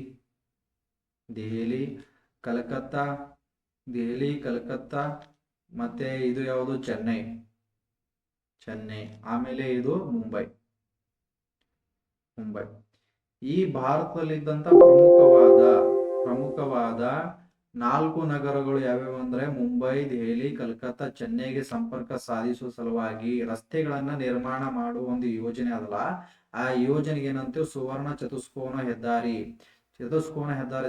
ಕಲ್ಕತ್ತಾ, ಮತ್ತೆ ಇದು ಯಾವುದು, ಚೆನ್ನೈ. ಆಮೇಲೆ ಇದು ಮುಂಬೈ. ಈ ಭಾರತದಲ್ಲಿದ್ದಂತ ಪ್ರಮುಖವಾದ 4 ನಗರಗಳು ಯಾವ್ಯಾವ ಅಂದ್ರೆ ಮುಂಬೈ, ದೆಹಲಿ, ಕಲ್ಕತ್ತಾ, ಚೆನ್ನೈಗೆ ಸಂಪರ್ಕ ಸಾಧಿಸುವ ಸಲುವಾಗಿ ರಸ್ತೆಗಳನ್ನ ನಿರ್ಮಾಣ ಮಾಡುವ ಒಂದು ಯೋಜನೆ ಅದಲ್ಲ. ಆ ಯೋಜನೆಗೆ ಏನಂತೀವಿ, ಸುವರ್ಣ ಚತುಷ್ಕೋನ ಹೆದ್ದಾರಿ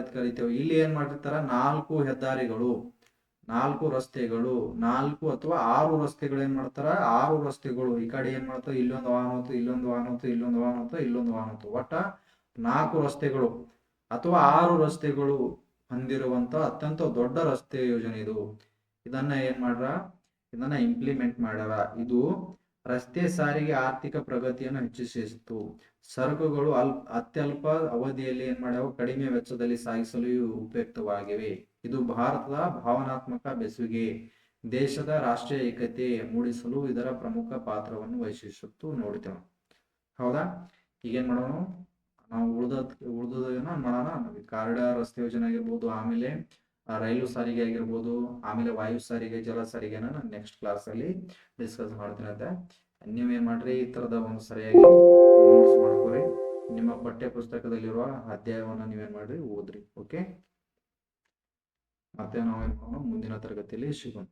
ಅಂತ ಕರಿತೇವೆ. ಇಲ್ಲಿ ಏನ್ ಮಾಡಿರ್ತಾರ, 4 ಹೆದ್ದಾರಿಗಳು, 4 ರಸ್ತೆಗಳು, 4 ಅಥವಾ 6 ರಸ್ತೆಗಳು ಏನ್ ಮಾಡ್ತಾರ, 6 ರಸ್ತೆಗಳು. ಈ ಕಡೆ ಏನ್ ಮಾಡ್ತಾರ, ಇಲ್ಲೊಂದು ವಾಹನ ಹೋಗ್ತದೆ, ಇಲ್ಲೊಂದು ವಾಹನ ಹೋಗ್ತದೆ, ಇಲ್ಲೊಂದು ವಾಹನ ಹೋಗ್ತದೆ, ಇಲ್ಲೊಂದು ವಾಹನ ಹೋಗ್ತದೆ. ಒಟ್ಟ 4 ರಸ್ತೆಗಳು ಅಥವಾ 6 ರಸ್ತೆಗಳು ಹೊಂದಿರುವಂತ ಅತ್ಯಂತ ದೊಡ್ಡ ರಸ್ತೆ ಯೋಜನೆ ಇದು. ಇದನ್ನ ಇಂಪ್ಲಿಮೆಂಟ್ ಮಾಡ್ಯಾರ. ಇದು ರಸ್ತೆ ಸಾರಿಗೆ ಆರ್ಥಿಕ ಪ್ರಗತಿಯನ್ನು ಹೆಚ್ಚಿಸಿತು. ಸರಕುಗಳು ಅತ್ಯಲ್ಪ ಅವಧಿಯಲ್ಲಿ ಏನ್ ಮಾಡ್ಯಾವ, ಕಡಿಮೆ ವೆಚ್ಚದಲ್ಲಿ ಸಾಗಿಸಲು ಉಪಯುಕ್ತವಾಗಿವೆ. ಇದು ಭಾರತದ ಭಾವನಾತ್ಮಕ ಬೆಸುಗೆ, ದೇಶದ ರಾಷ್ಟ್ರೀಯ ಏಕತೆ ಮೂಡಿಸಲು ಇದರ ಪ್ರಮುಖ ಪಾತ್ರವನ್ನು ವಹಿಸಿತ್ತು. ನೋಡ್ತೇವೆ, ಹೌದಾ? ಈಗೇನ್ ಮಾಡೋಣ ನಾವು, ಉಳ್ದೋದೇನ ಮಾಡೋಣ. ಕಾರಿಡಾರ್ ರಸ್ತೆ ಯೋಜನೆ ಆಗಿರ್ಬೋದು, ಆಮೇಲೆ ರೈಲು ಸಾರಿಗೆ ಆಗಿರ್ಬೋದು, ಆಮೇಲೆ ವಾಯು ಸಾರಿಗೆ, ಜಲ ಸಾರಿಗೆನ ನಾನು ನೆಕ್ಸ್ಟ್ ಕ್ಲಾಸ್ ಅಲ್ಲಿ ಡಿಸ್ಕಸ್ ಮಾಡ್ತೀನಿ ಅಂತ. ನೀವೇನ್ ಮಾಡ್ರಿ, ಈ ತರದ ಒಂದು ಸರಿಯಾಗಿ ನೋಟ್ಸ್ ಮಾಡ್ಕೊರಿ. ನಿಮ್ಮ ಪಠ್ಯ ಪುಸ್ತಕದಲ್ಲಿರುವ ಅಧ್ಯಾಯವನ್ನು ನೀವೇನ್ ಮಾಡ್ರಿ, ಓದ್ರಿ. ಓಕೆ, ಮತ್ತೆ ನಾವೇನ್ ಮಾಡೋಣ, ಮುಂದಿನ ತರಗತಿಯಲ್ಲಿ ಸಿಗೋಣ.